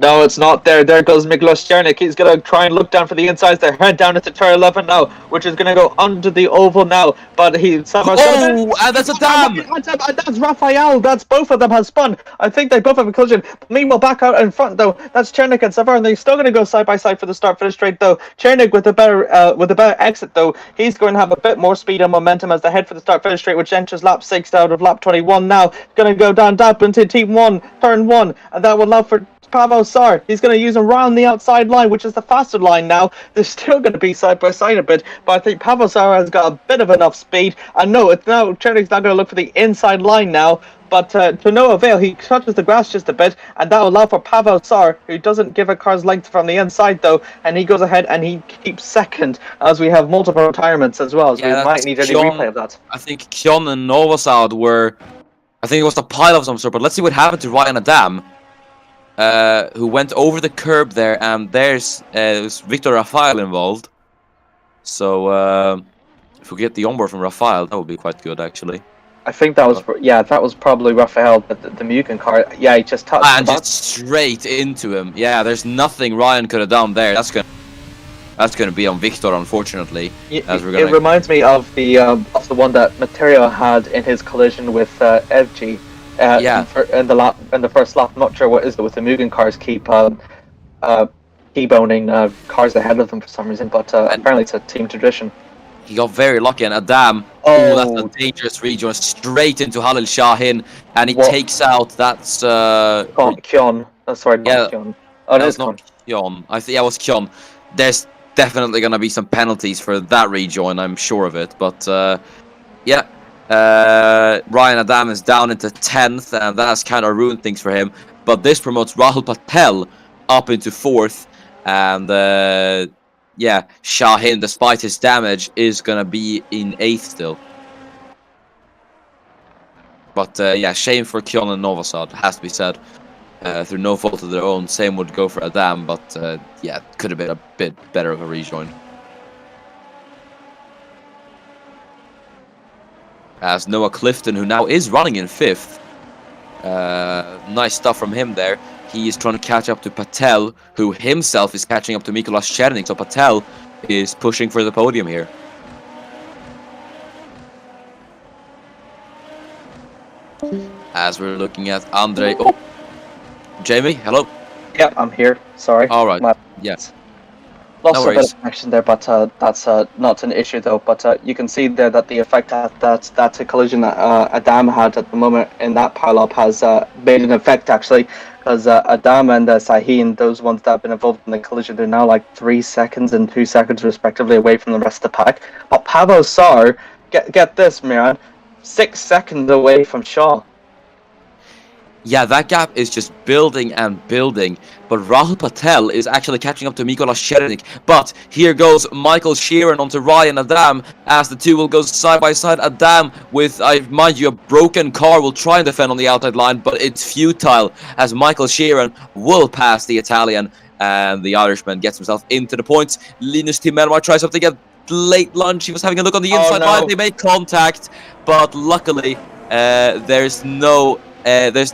No, it's not there. There goes Miklos Chernik. He's going to try and look down for the insides. They're head down into turn 11 now, which is going to go under the oval now. But he's... Oh, and that's a dam! That's Raphael. That's both of them have spun. I think they both have a collision. Meanwhile, back out in front, though, that's Chernik and Savard. They're still going to go side by side for the start finish straight, though. Chernik with a better exit, though. He's going to have a bit more speed and momentum as they head for the start finish straight, which enters lap 6 out of lap 21 now. Going to go down into team 1, turn 1, and that will allow for Pavel Sar. He's going to use him around the outside line, which is the faster line now. They're still going to be side by side a bit, but I think Pavel Sar has got a bit of enough speed. And no, it's now Chernik's not going to look for the inside line now, but to no avail. He touches the grass just a bit, and that will allow for Pavel Sar, who doesn't give a car's length from the inside though, and he goes ahead and he keeps second, as we have multiple retirements as well, so we might need any replay of that. I think Kyon and Novosad were, I think it was the pile of some sort, but let's see what happened to Ryan Adam. who went over the curb there, and there's Victor Rafael involved. So if we get the onboard from Rafael, that would be quite good, actually. I think that was that was probably Rafael, the Mugen car. Yeah, he just touched and just straight into him. Yeah, there's nothing Ryan could have done there. That's gonna be on Victor, unfortunately. It reminds me of the one that Materio had in his collision with Evgy. In the first lap. I'm not sure what is it with the Mugen cars keep T-boning cars ahead of them for some reason, but apparently it's a team tradition. He got very lucky, and Adam, that's a dangerous rejoin straight into Halil Shahin, and he takes out, that's... Kyon. Sorry, not Kyon. Oh, that was not Kyon. It was Kyon. There's definitely going to be some penalties for that rejoin, I'm sure of it, but Ryan Adam is down into 10th, and that's kind of ruined things for him, but this promotes Rahul Patel up into 4th, and... Shahin, despite his damage, is going to be in 8th still. But, shame for Kyon and Novosad, has to be said. Through no fault of their own, same would go for Adam, but, could have been a bit better of a rejoin. As Noah Clifton, who now is running in 5th. Nice stuff from him there. He is trying to catch up to Patel, who himself is catching up to Mikolas Chernik. So Patel is pushing for the podium here. As we're looking at Andre... Oh! Jamie, hello? Yeah, I'm here. Sorry. Alright, yes. Lost a bit of action there, but that's not an issue though. But you can see there that the effect that collision that Adam had at the moment in that pile-up has made an effect actually, because Adam and Sahin, those ones that have been involved in the collision, they're now like 3 seconds and 2 seconds respectively away from the rest of the pack. But Pavel Sar, get this, Miran, 6 seconds away from Shaw. Yeah, that gap is just building and building, but Rahul Patel is actually catching up to Mikolas Chernik. But here goes Michael Sheeran onto Ryan Adam, as the two will go side by side. Adam with, mind you, a broken car will try and defend on the outside line, but it's futile, as Michael Sheeran will pass the Italian, and the Irishman gets himself into the points. Linus Timmer might try something at late lunch. He was having a look on the inside line. They make contact, but luckily there's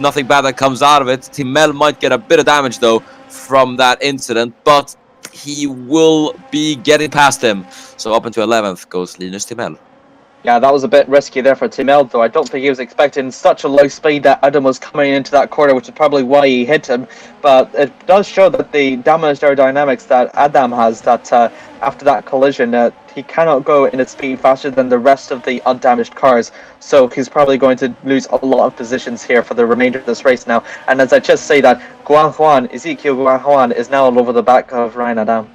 nothing bad that comes out of it. Timel might get a bit of damage though from that incident, but he will be getting past him. So up into 11th goes Linus Timel. Yeah, that was a bit risky there for Timel, though. I don't think he was expecting such a low speed that Adam was coming into that corner, which is probably why he hit him. But it does show that the damaged aerodynamics that Adam has, that after that collision, he cannot go in a speed faster than the rest of the undamaged cars. So he's probably going to lose a lot of positions here for the remainder of this race now. And as I just say that, Ezekiel Guan is now all over the back of Ryan Adam.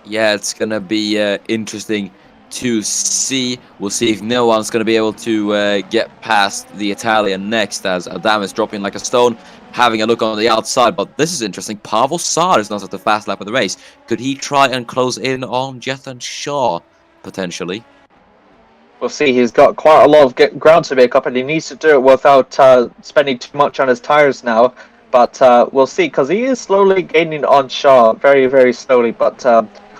Yeah, it's going to be interesting to see. We'll see if no one's going to be able to get past the Italian next, as Adam is dropping like a stone, having a look on the outside. But this is interesting. Pavel Sar is not at the fast lap of the race. Could he try and close in on Jethan Shaw, potentially? We'll see. He's got quite a lot of ground to make up, and he needs to do it without spending too much on his tires now. But we'll see, because he is slowly gaining on Shaw, very, very slowly. But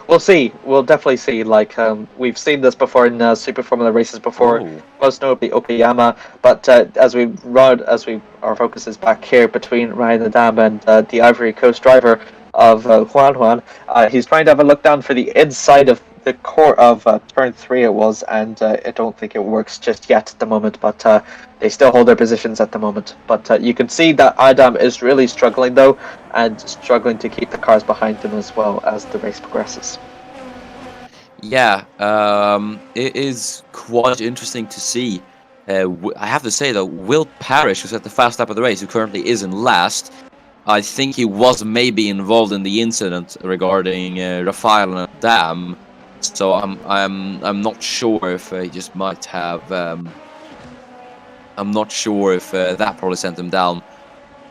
we'll see. We'll definitely see. Like we've seen this before in Super Formula races before, most notably Okayama. But our focus is back here between Ryan Adam and the Ivory Coast driver of Juan. He's trying to have a look down for the inside of the core of turn 3 it was, and I don't think it works just yet at the moment, but they still hold their positions at the moment. But you can see that Adam is really struggling though, and struggling to keep the cars behind him as well as the race progresses. Yeah, it is quite interesting to see. I have to say though, Will Parrish, who's at the fast lap of the race, who currently is in last, I think he was maybe involved in the incident regarding Rafael and Adam. So I'm not sure if he just might have. I'm not sure if that probably sent him down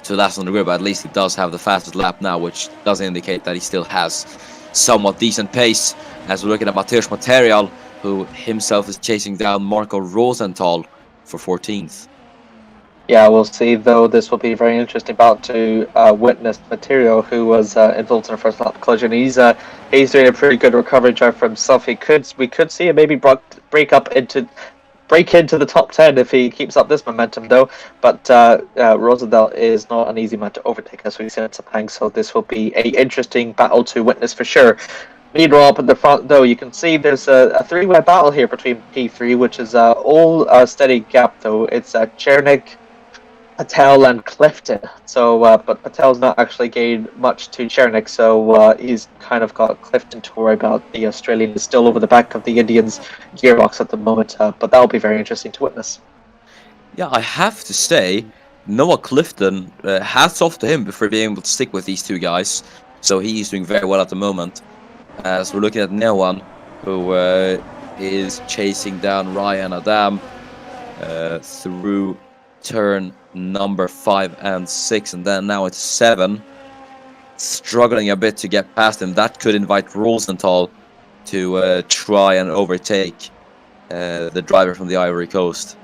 to last on the grid, but at least he does have the fastest lap now, which does indicate that he still has somewhat decent pace. As we're looking at Mateusz Material, who himself is chasing down Marco Rosenthal for 14th. Yeah, we'll see. Though this will be a very interesting bout to witness. Material, who was involved in the first lap collision, he's doing a pretty good recovery drive for himself. We could see him maybe break into the top 10 if he keeps up this momentum, though. But Rosendal is not an easy man to overtake, as we've seen at Sepang. So this will be a interesting battle to witness for sure. Meanwhile, up at the front, though, you can see there's a three-way battle here between P3, which is all steady gap, though. It's Chernik, Patel and Clifton. So, but Patel's not actually gained much to Chernik, so he's kind of got Clifton to worry about. The Australian is still over the back of the Indians' gearbox at the moment, but that'll be very interesting to witness. Yeah, I have to say, Noah Clifton, hats off to him for being able to stick with these two guys. So he's doing very well at the moment. As we're looking at Newan, who is chasing down Ryan Adam through turn number 5 and 6, and then now it's 7, struggling a bit to get past him. That could invite Rosenthal to try and overtake the driver from the Ivory Coast.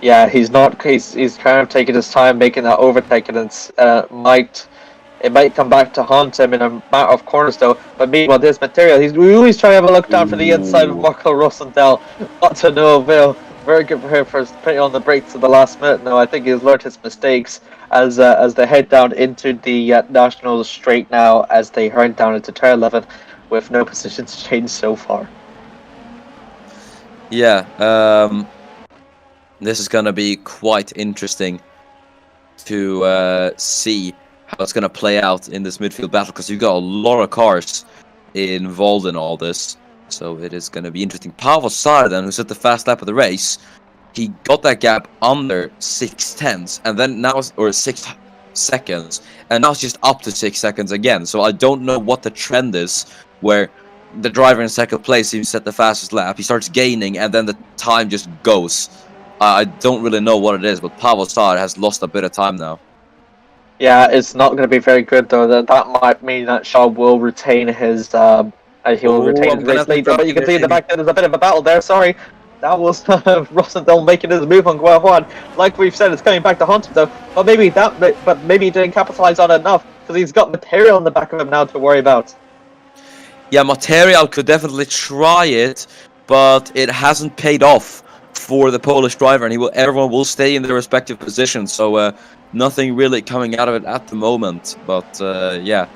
Yeah, he's kind of taking his time making that overtake, and it might come back to haunt him in a matter of corners, though. But meanwhile, this Material, we always try to have a look down for the inside of Marco Rosenthal. Not to no avail. Very good for him for putting on the brakes at the last minute. No, I think he's learned his mistakes as they head down into the National straight now, as they hurry down into turn 11 with no positions changed so far. Yeah, this is going to be quite interesting to see how it's going to play out in this midfield battle, because you've got a lot of cars involved in all this. So it is going to be interesting. Pavel Sarden, who's at the fast lap of the race, he got that gap under 6/10, and then now, or 6 seconds, and now it's just up to 6 seconds again. So I don't know what the trend is, where the driver in second place seems to set the fastest lap. He starts gaining, and then the time just goes. I don't really know what it is, but Pavel Sarden has lost a bit of time now. Yeah, it's not going to be very good, though. That might mean that Shaw will retain his he'll retain his race leader, but you can see in the back there's a bit of a battle there. Sorry, that was Rosenthal making his move on Guajuan. Like we've said, it's coming back to haunt him, though. But maybe he didn't capitalize on it enough, because he's got Material in the back of him now to worry about. Yeah, Material could definitely try it, but it hasn't paid off for the Polish driver, and everyone will stay in their respective positions. So nothing really coming out of it at the moment. But yeah,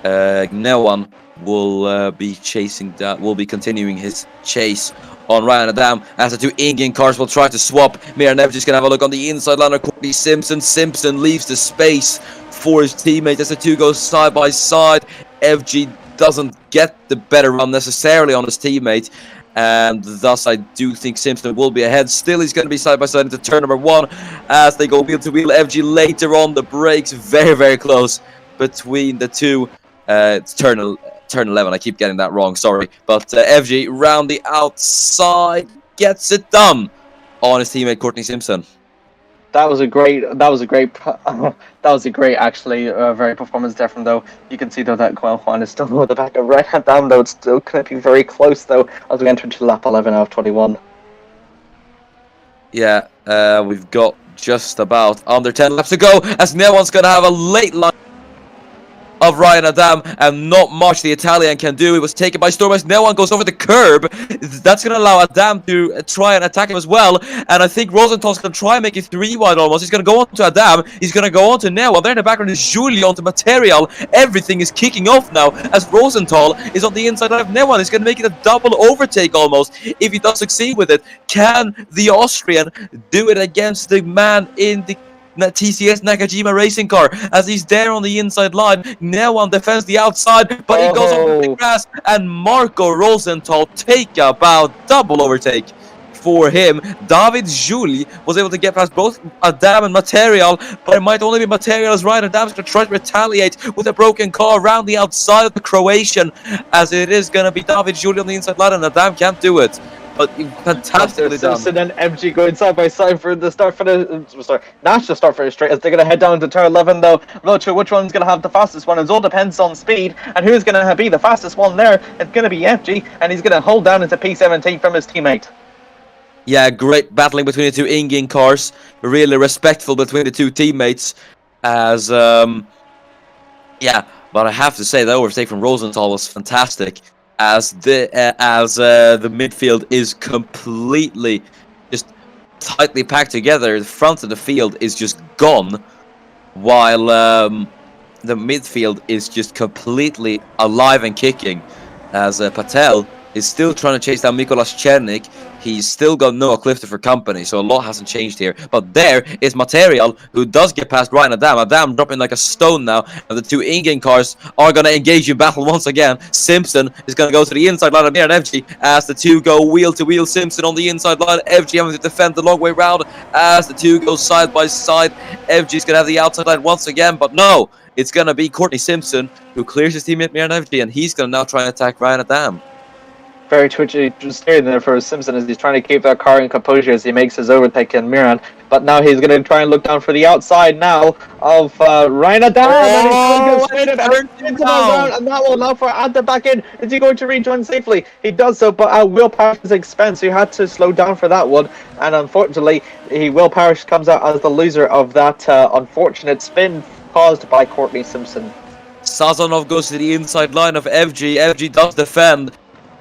Newan will be chasing that. Will be continuing his chase on Ryan Adam, as the two Indian cars will try to swap. Miran Evji's gonna have a look on the inside liner. Courtney Simpson. Simpson leaves the space for his teammate as the two go side by side. Evji doesn't get the better run necessarily on his teammate, and thus I do think Simpson will be ahead. Still, he's going to be side by side into turn number 1 as they go wheel to wheel. FG later on the brakes, very, very close between the two. It's turn 11. I keep getting that wrong, sorry. But FG round the outside gets it done on his teammate Courtney Simpson. That was a great actually very performance there from, though. You can see though that Guajuan is still over the back of Red Hat down, though. It's still clipping very close, though, as we enter into lap 11 out of 21. Yeah, we've got just about under 10 laps to go, as Newan's gonna have a late line of Ryan Adam, and not much the Italian can do. It was taken by storm as Newan goes over the curb. That's going to allow Adam to try and attack him as well, and I think Rosenthal's going to try and make it 3 wide almost. He's going to go on to Adam, he's going to go on to Newan. There in the background is Julie onto Material. Everything is kicking off now as Rosenthal is on the inside line of Newan. He's going to make it a double overtake almost if he does succeed with it. Can the Austrian do it against the man in the TCS Nakajima racing car, as he's there on the inside line? Newan defends the outside, but he goes over the grass, and Marco Rosenthal take about double overtake for him. David Juli was able to get past both Adam and Material, but it might only be Material as Ryan Adam's going to try to retaliate with a broken car around the outside of the Croatian, as it is going to be David Juli on the inside line, and Adam can't do it. But fantastically done. Simpson and MG going side by side for the start for the national start for the straight, as they're going to head down to turn 11, though. I'm not sure which one's going to have the fastest one. It all depends on speed and who's going to be the fastest one there. It's going to be FG, and he's going to hold down into P17 from his teammate. Yeah, great battling between the two in-game cars. Really respectful between the two teammates. As yeah, but I have to say the overtake from Rosenthal was fantastic. As the midfield is completely just tightly packed together. The front of the field is just gone, while the midfield is just completely alive and kicking. As Patel is still trying to chase down Mikolas Chernik. He's still got Noah Clifton for company, so a lot hasn't changed here. But there is Material, who does get past Ryan Adam. Adam dropping like a stone now, and the two in-game cars are going to engage in battle once again. Simpson is going to go to the inside line of Mir and FG as the two go wheel to wheel. Simpson on the inside line, FG having to defend the long way round as the two go side by side. FG's going to have the outside line once again, but no, it's going to be Courtney Simpson who clears his teammate Mir and FG, and he's going to now try and attack Ryan Adam. Very twitchy steering there for Simpson as he's trying to keep that car in composure as he makes his overtake in Miran. But now he's going to try and look down for the outside now of Ryan Adam. Oh, and that will allow for Adam back in. Is he going to rejoin safely? He does so, but at Will Parrish's expense. He had to slow down for that one. And unfortunately, Will Parrish comes out as the loser of that unfortunate spin caused by Courtney Simpson. Sazonov goes to the inside line of FG. FG does defend.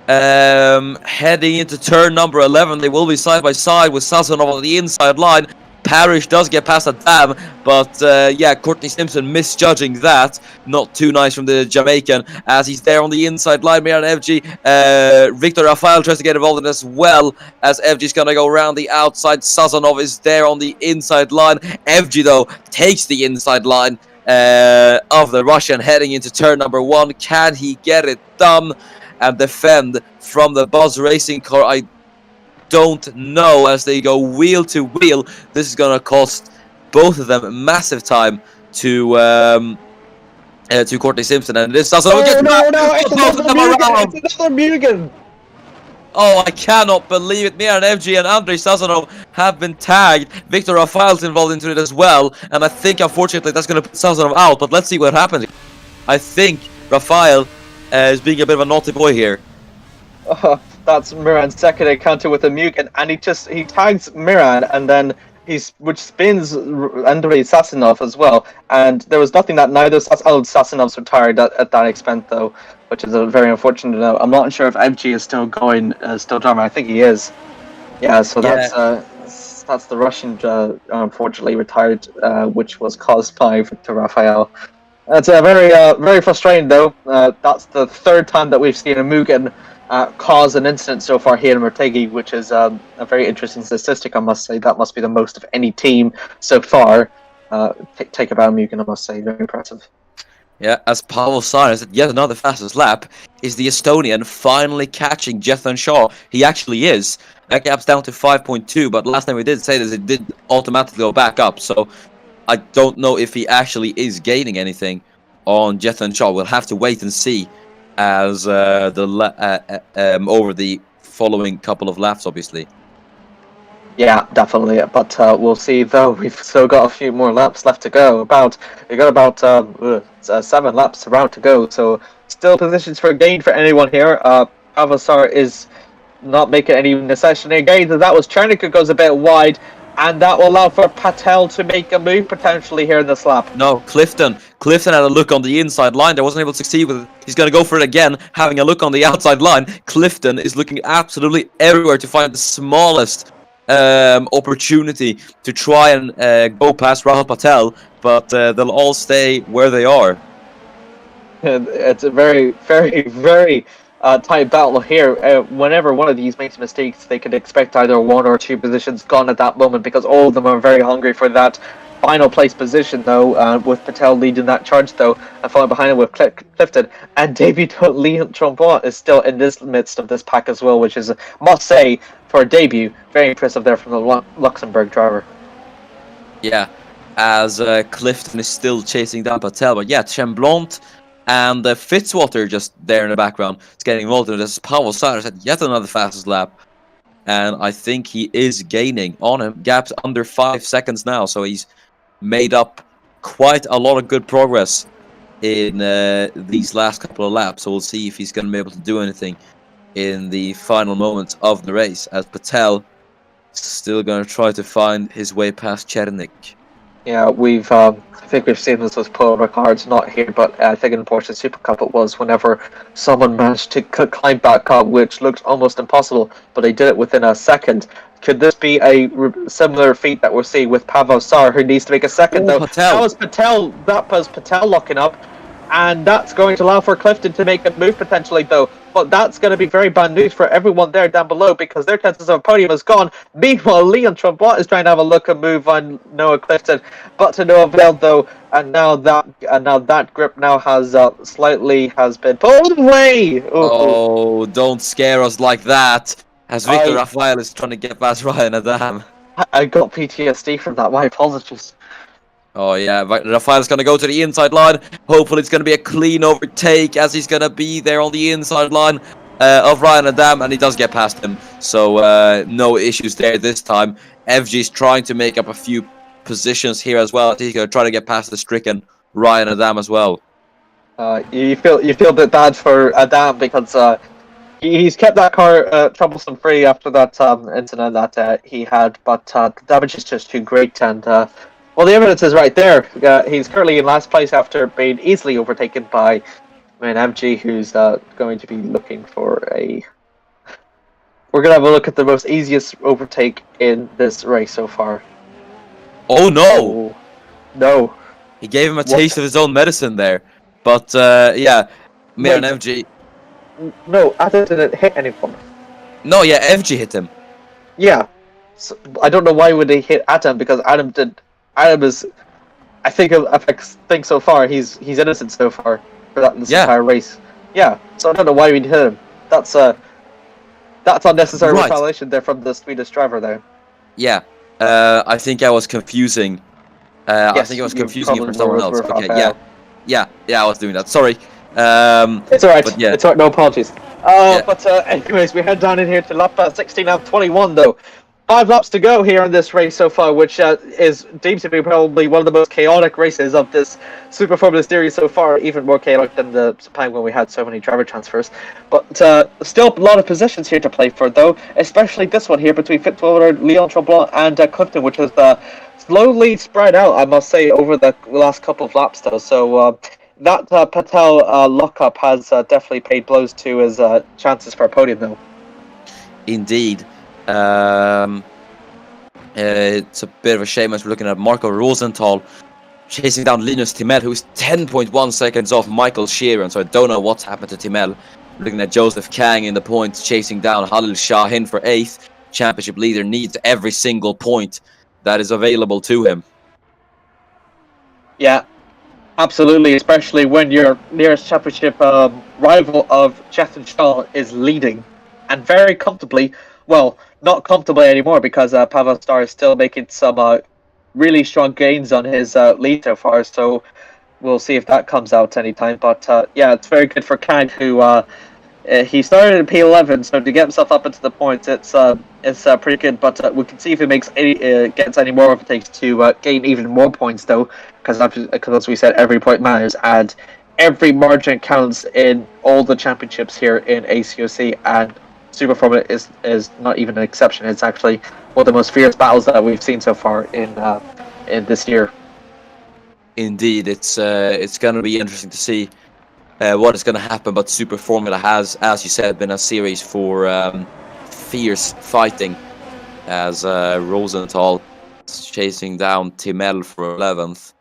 Heading into turn number 11, they will be side by side with Sazonov on the inside line. Parrish does get past Adam, but yeah, Courtney Simpson misjudging that. Not too nice from the Jamaican as he's there on the inside line. Miran FG, Victor Rafael tries to get involved in as well as FG's gonna go around the outside. Sazonov is there on the inside line. FG though takes the inside line of the Russian heading into turn number 1. Can he get it done and defend from the Buzz Racing car? I don't know, as they go wheel to wheel. This is going to cost both of them massive time to Courtney Simpson, and this doesn't it's another Mugen. Oh, I cannot believe it. Miran FG and Andrei Sazonov have been tagged. Victor Rafael's involved into it as well, and I think unfortunately that's going to put Sazonov out, but let's see what happens. I think Rafael is being a bit of a naughty boy here. That's Miran's second encounter with a Mugen, and he tags Miran, and then which spins Andrei Sazonov as well. And there was nothing that neither Sasonov's retired at that expense though, which is a very unfortunate note. I'm not sure if MG is still going, still driving. I think he is. Yeah, so that's the Russian unfortunately retired, which was caused by Victor Rafael. It's very frustrating though. That's the third time that we've seen a Mugen cause an incident so far here in Motegi, which is a very interesting statistic, I must say. That must be the most of any team so far. Take about Mugen, I must say. Very impressive. Yeah, as Pavel Saar said, yet another fastest lap is the Estonian finally catching Jethan Shaw. He actually is. That gap's down to 5.2, but last time we did say this, it did automatically go back up, so I don't know if he actually is gaining anything on Jethan Shaw. We'll have to wait and see as over the following couple of laps, obviously. Yeah, definitely. But we'll see. Though we've still got a few more laps left to go. We got about 7 laps around to go. So still positions for a gain for anyone here. Avasar is not making any necessary gains. That was Chernik who goes a bit wide. And that will allow for Patel to make a move potentially here in this lap. No, Clifton had a look on the inside line. They wasn't able to succeed with it. He's going to go for it again, having a look on the outside line. Clifton is looking absolutely everywhere to find the smallest opportunity to try and go past Rahul Patel, but they'll all stay where they are. It's a very, very, very tight battle here. Whenever one of these makes mistakes, they could expect either 1 or 2 positions gone at that moment, because all of them are very hungry for that final place position though, with Patel leading that charge though, and following behind him with Clifton. And David Leon Trombon is still in this midst of this pack as well, which is, must say, for a debut, very impressive there from the Luxembourg driver. Yeah, as Clifton is still chasing down Patel, but yeah, Tremblant and Fitzwater just there in the background. It's getting involved in this. Pavel Saar had yet another fastest lap, and I think he is gaining on him. Gap's under 5 seconds now, so he's made up quite a lot of good progress in these last couple of laps. So we'll see if he's going to be able to do anything in the final moments of the race, as Patel Still going to try to find his way past Chernik. Yeah, I think we've seen this with Paul Ricard's not here, but I think in the Porsche Super Cup it was whenever someone managed to climb back up, which looked almost impossible, but they did it within a second. Could this be a similar feat that we're seeing with Pavel Sar, who needs to make a second, though? Patel. That was Patel locking up, and that's going to allow for Clifton to make a move potentially, though. But that's going to be very bad news for everyone there down below because their chances of a podium is gone. Meanwhile, Leon Trombois is trying to have a look and move on Noah Clifton, but to no avail though. And now that grip now has been pulled away. Ooh. Oh, don't scare us like that! As Victor Rafael is trying to get past Ryan Adam. I got PTSD from that. My apologies. Oh yeah, Rafael's going to go to the inside line. Hopefully it's going to be a clean overtake as he's going to be there on the inside line of Ryan Adam, and he does get past him. So no issues there this time. FG's trying to make up a few positions here as well. He's going to try to get past the stricken Ryan Adam as well. You feel a bit bad for Adam because he's kept that car troublesome free after that incident that he had, but the damage is just too great and. Well, the evidence is right there. He's currently in last place after being easily overtaken by MG, who's going to be looking for a... We're going to have a look at the most easiest overtake in this race so far. Oh, no! Oh, no. He gave him a taste of his own medicine there. But, yeah, Miran FG... No, Adam didn't hit anyone. No, yeah, FG hit him. Yeah. So, I don't know why would he hit Adam, because Adam is, I think so far he's innocent so far for that entire race. Yeah, so I don't know why we hit him. That's unnecessary retaliation there from the Swedish driver there. Yeah, I think I was confusing. Yes, I think I was confusing it for someone else. Okay, yeah, I was doing that. Sorry. It's alright. Yeah. It's alright. No apologies. But anyways, we head down in here to lap 16 out of 21 though. 5 laps to go here in this race so far, which is deemed to be probably one of the most chaotic races of this Super Formula Series so far, even more chaotic than the time when we had so many driver transfers. But still a lot of positions here to play for, though, especially this one here between Fitzwater, Leon Tromblon, and Clifton, which is slowly spread out, I must say, over the last couple of laps, though. So that Patel lockup has definitely paid blows to his chances for a podium, though. Indeed. It's a bit of a shame as we're looking at Marco Rosenthal chasing down Linus Timel, who's 10.1 seconds off Michael Sheeran, so I don't know what's happened to Timel. Looking at Joseph Kang in the points, chasing down Halil Shahin for 8th. Championship leader needs every single point that is available to him. Yeah, absolutely, especially when your nearest championship rival of Chetan Shaw is leading, and very comfortably. Well, not comfortably anymore because Pavel Star is still making some really strong gains on his lead so far. So we'll see if that comes out anytime. But yeah, it's very good for Kang, who he started in P11, so to get himself up into the points, it's pretty good. But we can see if he gets any more overtakes to gain even more points, though, because as we said, every point matters and every margin counts in all the championships here in ACOC, and Super Formula is not even an exception. It's actually one of the most fierce battles that we've seen so far in this year. Indeed, it's going to be interesting to see what is going to happen. But Super Formula has, as you said, been a series for fierce fighting, as Rosenthal is chasing down Timel for 11th.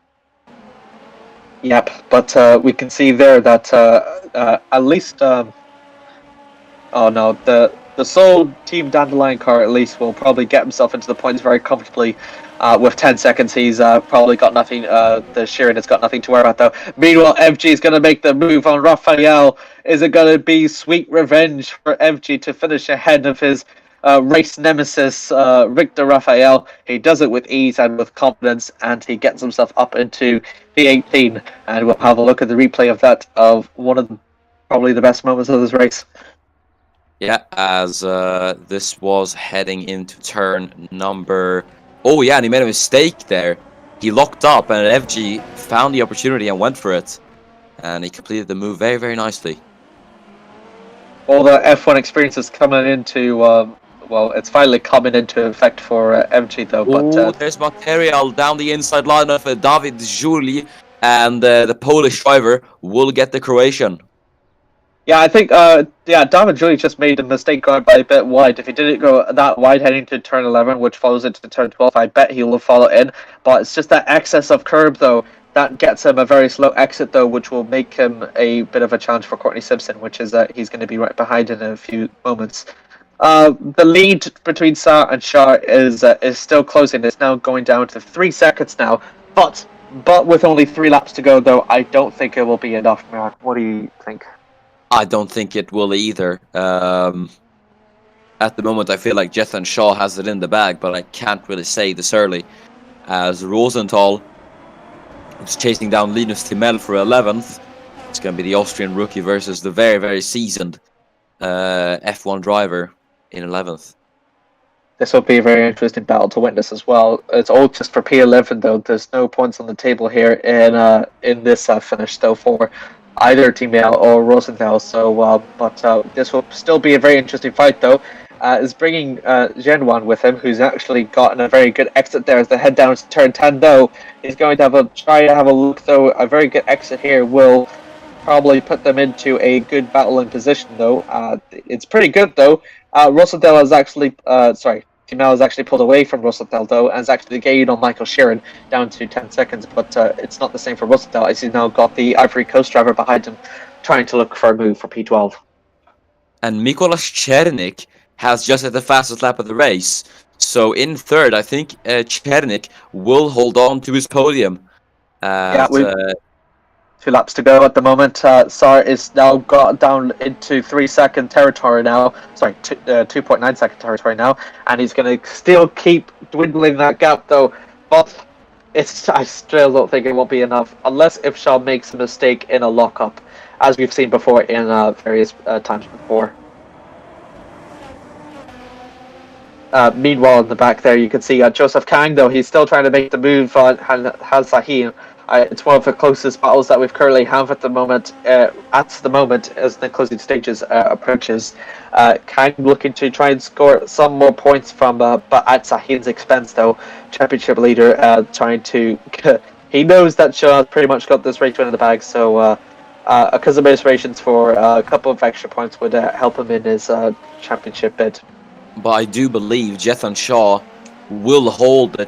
Yep, but we can see there that at least. Oh no, the sole Team Dandelion car at least will probably get himself into the points very comfortably. With 10 seconds, he's probably got nothing. The Sheeran has got nothing to worry about though. Meanwhile, FG is going to make the move on Rafael. Is it going to be sweet revenge for FG to finish ahead of his race nemesis, Victor Rafael? He does it with ease and with confidence, and he gets himself up into the 18. And we'll have a look at the replay of that, of one of probably the best moments of this race. Yeah, as this was heading into turn number... Oh yeah, and he made a mistake there. He locked up, and FG found the opportunity and went for it. And he completed the move very, very nicely. All the F1 experience is coming into well, it's finally coming into effect for MG though. But Oh, there's material down the inside line of David Juli, and the Polish driver will get the Croatian. yeah, I think David Julie just made a mistake going by a bit wide. If he didn't go that wide heading to turn 11, which follows into turn 12, I bet he will follow in. But it's just that excess of curb though that gets him a very slow exit though, which will make him a bit of a challenge for Courtney Simpson, which is that he's going to be right behind in a few moments. The lead between Saar and Shaw is still closing. It's now going down to 3 seconds now, but with only 3 laps to go though, I don't think it will be enough. Mark, what do you think? I don't think it will either. At the moment, I feel like Jethan Shaw has it in the bag, but I can't really say this early, as Rosenthal is chasing down Linus Timell for 11th. It's going to be the Austrian rookie versus the very, very seasoned F1 driver in 11th. This will be a very interesting battle to witness as well. It's all just for P11 though. There's no points on the table here in this finish though for either Team Male or Rosenthal. So, this will still be a very interesting fight though. Is bringing Genwan with him, who's actually gotten a very good exit there as they head down to turn 10 though. He's going to try to have a look though. A very good exit here will probably put them into a good battling position though. It's pretty good though. Rosenthal has actually, Timel has actually pulled away from Rosenthal though, and has actually gained on Michael Sheeran down to 10 seconds, but it's not the same for Rosenthal as he's now got the Ivory Coast driver behind him trying to look for a move for P12. And Mikolas Chernik has just had the fastest lap of the race. So in third, I think Chernik will hold on to his podium. We've 2 laps to go at the moment. Saar is now got down into 3-second territory now. Sorry, 2.9 second territory now, and he's going to still keep dwindling that gap though. But I still don't think it will be enough unless if Shaw makes a mistake in a lockup, as we've seen before in various times before. Meanwhile, in the back there, you can see Joseph Kang, though. He's still trying to make the move on Han Sahin. It's one of the closest battles that we've currently have at the moment, as the closing stages approaches. Kang looking to try and score some more points from, but at Sahin's expense, though. Championship leader trying to... he knows that Shaw's pretty much got this race win in the bag, so a cousin aspirations for a couple of extra points would help him in his championship bid. But I do believe Jethan Shaw will hold the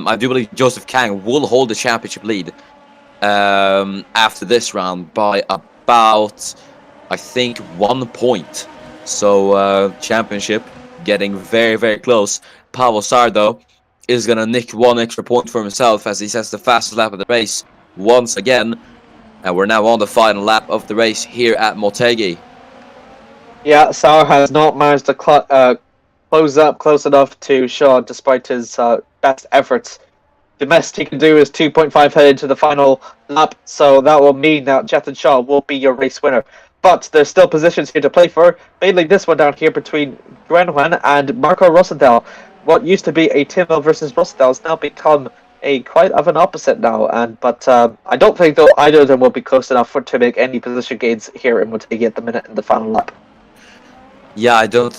I do believe Joseph Kang will hold the championship lead after this round by about, I think, 1 point. So championship getting very, very close. Paavo Saar, though, is going to nick 1 extra point for himself as he sets the fastest lap of the race once again. And we're now on the final lap of the race here at Motegi. Yeah, Saar has not managed to close up close enough to Shaw despite his best efforts. The best he can do is 2.5 head into the final lap, so that will mean that Jethan Shaw will be your race winner. But there's still positions here to play for, mainly this one down here between Grenwan and Marco Rosenthal. What used to be a Timmel versus Rosenthal has now become a quite of an opposite now, but I don't think though either of them will be close enough to make any position gains here in Motegi at the minute in the final lap. Yeah, I do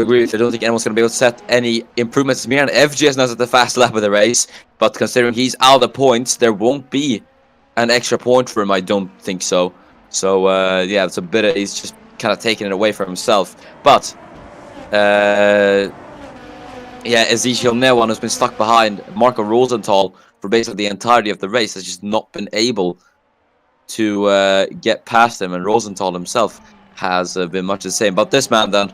agree with you. I don't think anyone's going to be able to set any improvements. Miran FJ is not at the fast lap of the race, but considering he's out of points, there won't be an extra point for him. I don't think so. So, yeah, it's a bit of, he's just kind of taking it away from himself. But, yeah, Ezekiel Newan has been stuck behind Marco Rosenthal for basically the entirety of the race, has just not been able to get past him, and Rosenthal himself has been much the same. But this man then,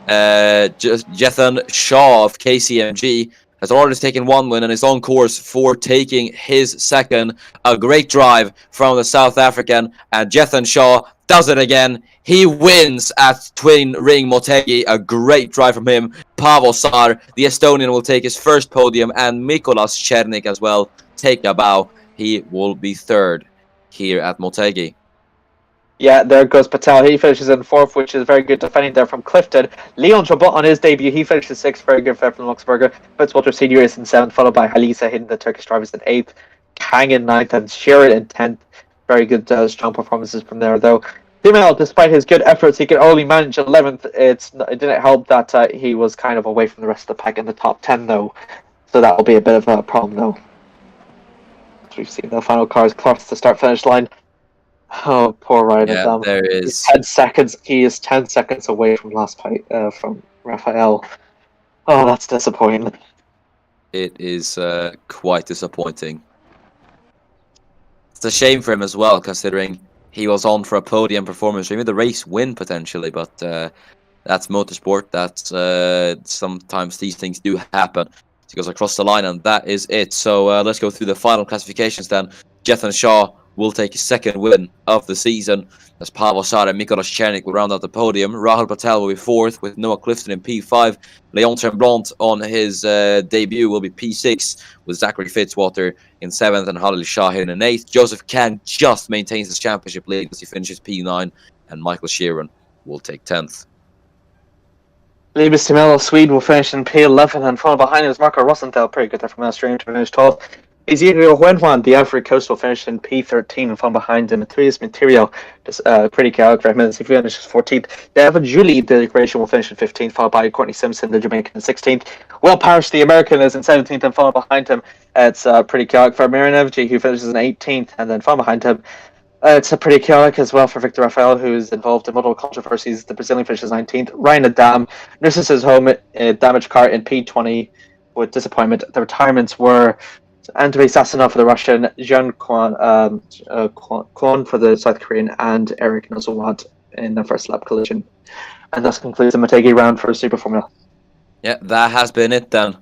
Jethan Shaw of KCMG, has already taken 1 win and is on course for taking his second. A great drive from the South African, and Jethan Shaw does it again. He wins at Twin Ring Motegi. A great drive from him. Paavo Saar, the Estonian, will take his first podium, and Mikolas Chernik as well take a bow. He will be third here at Motegi. Yeah, there goes Patel. He finishes in 4th, which is very good defending there from Clifton. Leon Trabot on his debut, he finishes 6th, very good for from Luxembourg. Fitzwalter Senior is in 7th, followed by Halisa hitting the Turkish drivers in 8th. Kang in 9th, and Sheeran in 10th. Very good, strong performances from there, though. Dimel, despite his good efforts, he could only manage 11th. It didn't help that he was kind of away from the rest of the pack in the top 10, though. So that will be a bit of a problem, though. We've seen the final cars cross the start-finish line. Oh, poor Ryan Yeah, Adam. there He's is. 10 seconds. He is 10 seconds away from last fight from Raphael. Oh, that's disappointing. It is quite disappointing. It's a shame for him as well, considering he was on for a podium performance, or even the race win potentially. But that's motorsport. That's sometimes these things do happen. He goes across the line, and that is it. So let's go through the final classifications then. Jethan Shaw will take his second win of the season. As Pavel Sar and Mikolas Chernik will round out the podium. Rahul Patel will be fourth, with Noah Clifton in P5. Leon Tremblant on his debut will be P6, with Zachary Fitzwater in 7th and Halil Shahin in 8th. Joseph Kang just maintains his championship lead as he finishes P9, and Michael Sheeran will take 10th. Libes Timel of Sweden will finish in P11, and followed behind him is Marco Rosenthal. Pretty good there from Australia to finish 12th. Isidro Huenhuan, the Ivory Coast, will finish in P13, and followed behind him, Matthias Material, just pretty chaotic for him as he finishes 14th. Devin Julie, the Croatian, will finish in 15th, followed by Courtney Simpson, the Jamaican, in 16th. Will Parrish, the American, is in 17th, and followed behind him, it's pretty chaotic for Miran Evji, who finishes in 18th, and then followed behind him, it's a pretty chaotic as well for Victor Rafael, who is involved in multiple controversies. The Brazilian finishes 19th. Ryan Adam nurses his home damaged car in P20 with disappointment. The retirements were Andrei Sassanov for the Russian, Zhang Kwon for the South Korean, and Eric Nozowat in the first lap collision. And thus concludes the Motegi round for Super Formula. Yeah, that has been it then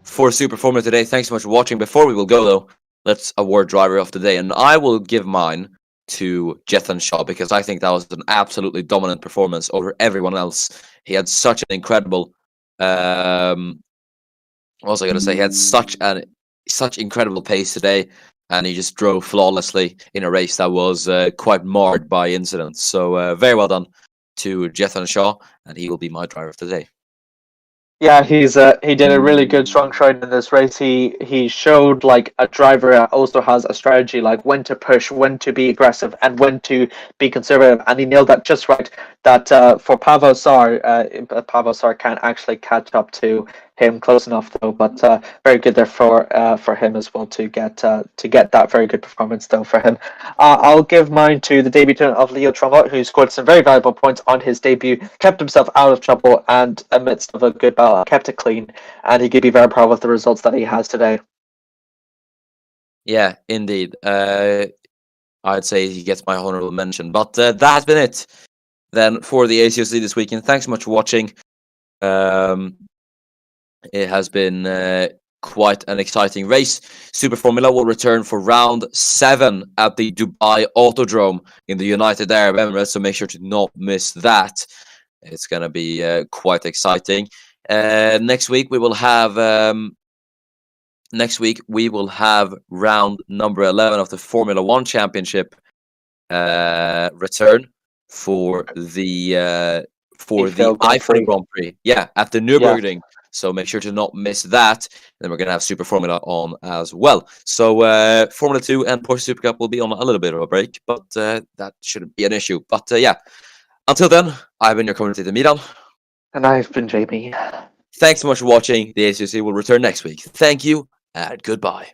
for Super Formula today. Thanks so much for watching. Before we will go, though, let's award driver of the day. And I will give mine to Jethan Shaw, because I think that was an absolutely dominant performance over everyone else. He had such an incredible what was I going to say? He had such incredible pace today, and he just drove flawlessly in a race that was quite marred by incidents. So very well done to Jethan Shaw, and he will be my driver of the day. Yeah, he did a really good strong showing in this race. He showed like a driver that also has a strategy, like when to push, when to be aggressive, and when to be conservative, and he nailed that just right. That for Pavel Sar can't actually catch up to him close enough though. But very good there for him as well to get that very good performance though for him. I'll give mine to the debutant of Leo Tromot, who scored some very valuable points on his debut, kept himself out of trouble, and amidst of a good battle, kept it clean, and he could be very proud of the results that he has today. Yeah, indeed. I'd say he gets my honorable mention. But that has been it then for the ACOC this weekend. Thanks so much for watching. It has been quite an exciting race. Super Formula will return for round 7 at the Dubai Autodrome in the United Arab Emirates, so make sure to not miss that. It's going to be quite exciting. Next week we will have round number 11 of the Formula 1 Championship return for the Eiffel Grand Prix. Yeah, at the Nürburgring. Yeah. So make sure to not miss that. Then we're going to have Super Formula on as well. So Formula 2 and Porsche Super Cup will be on a little bit of a break, but that shouldn't be an issue. But yeah, until then, I've been your commentator, Miran. And I've been Jamie. Thanks so much for watching. The ACC will return next week. Thank you, and goodbye.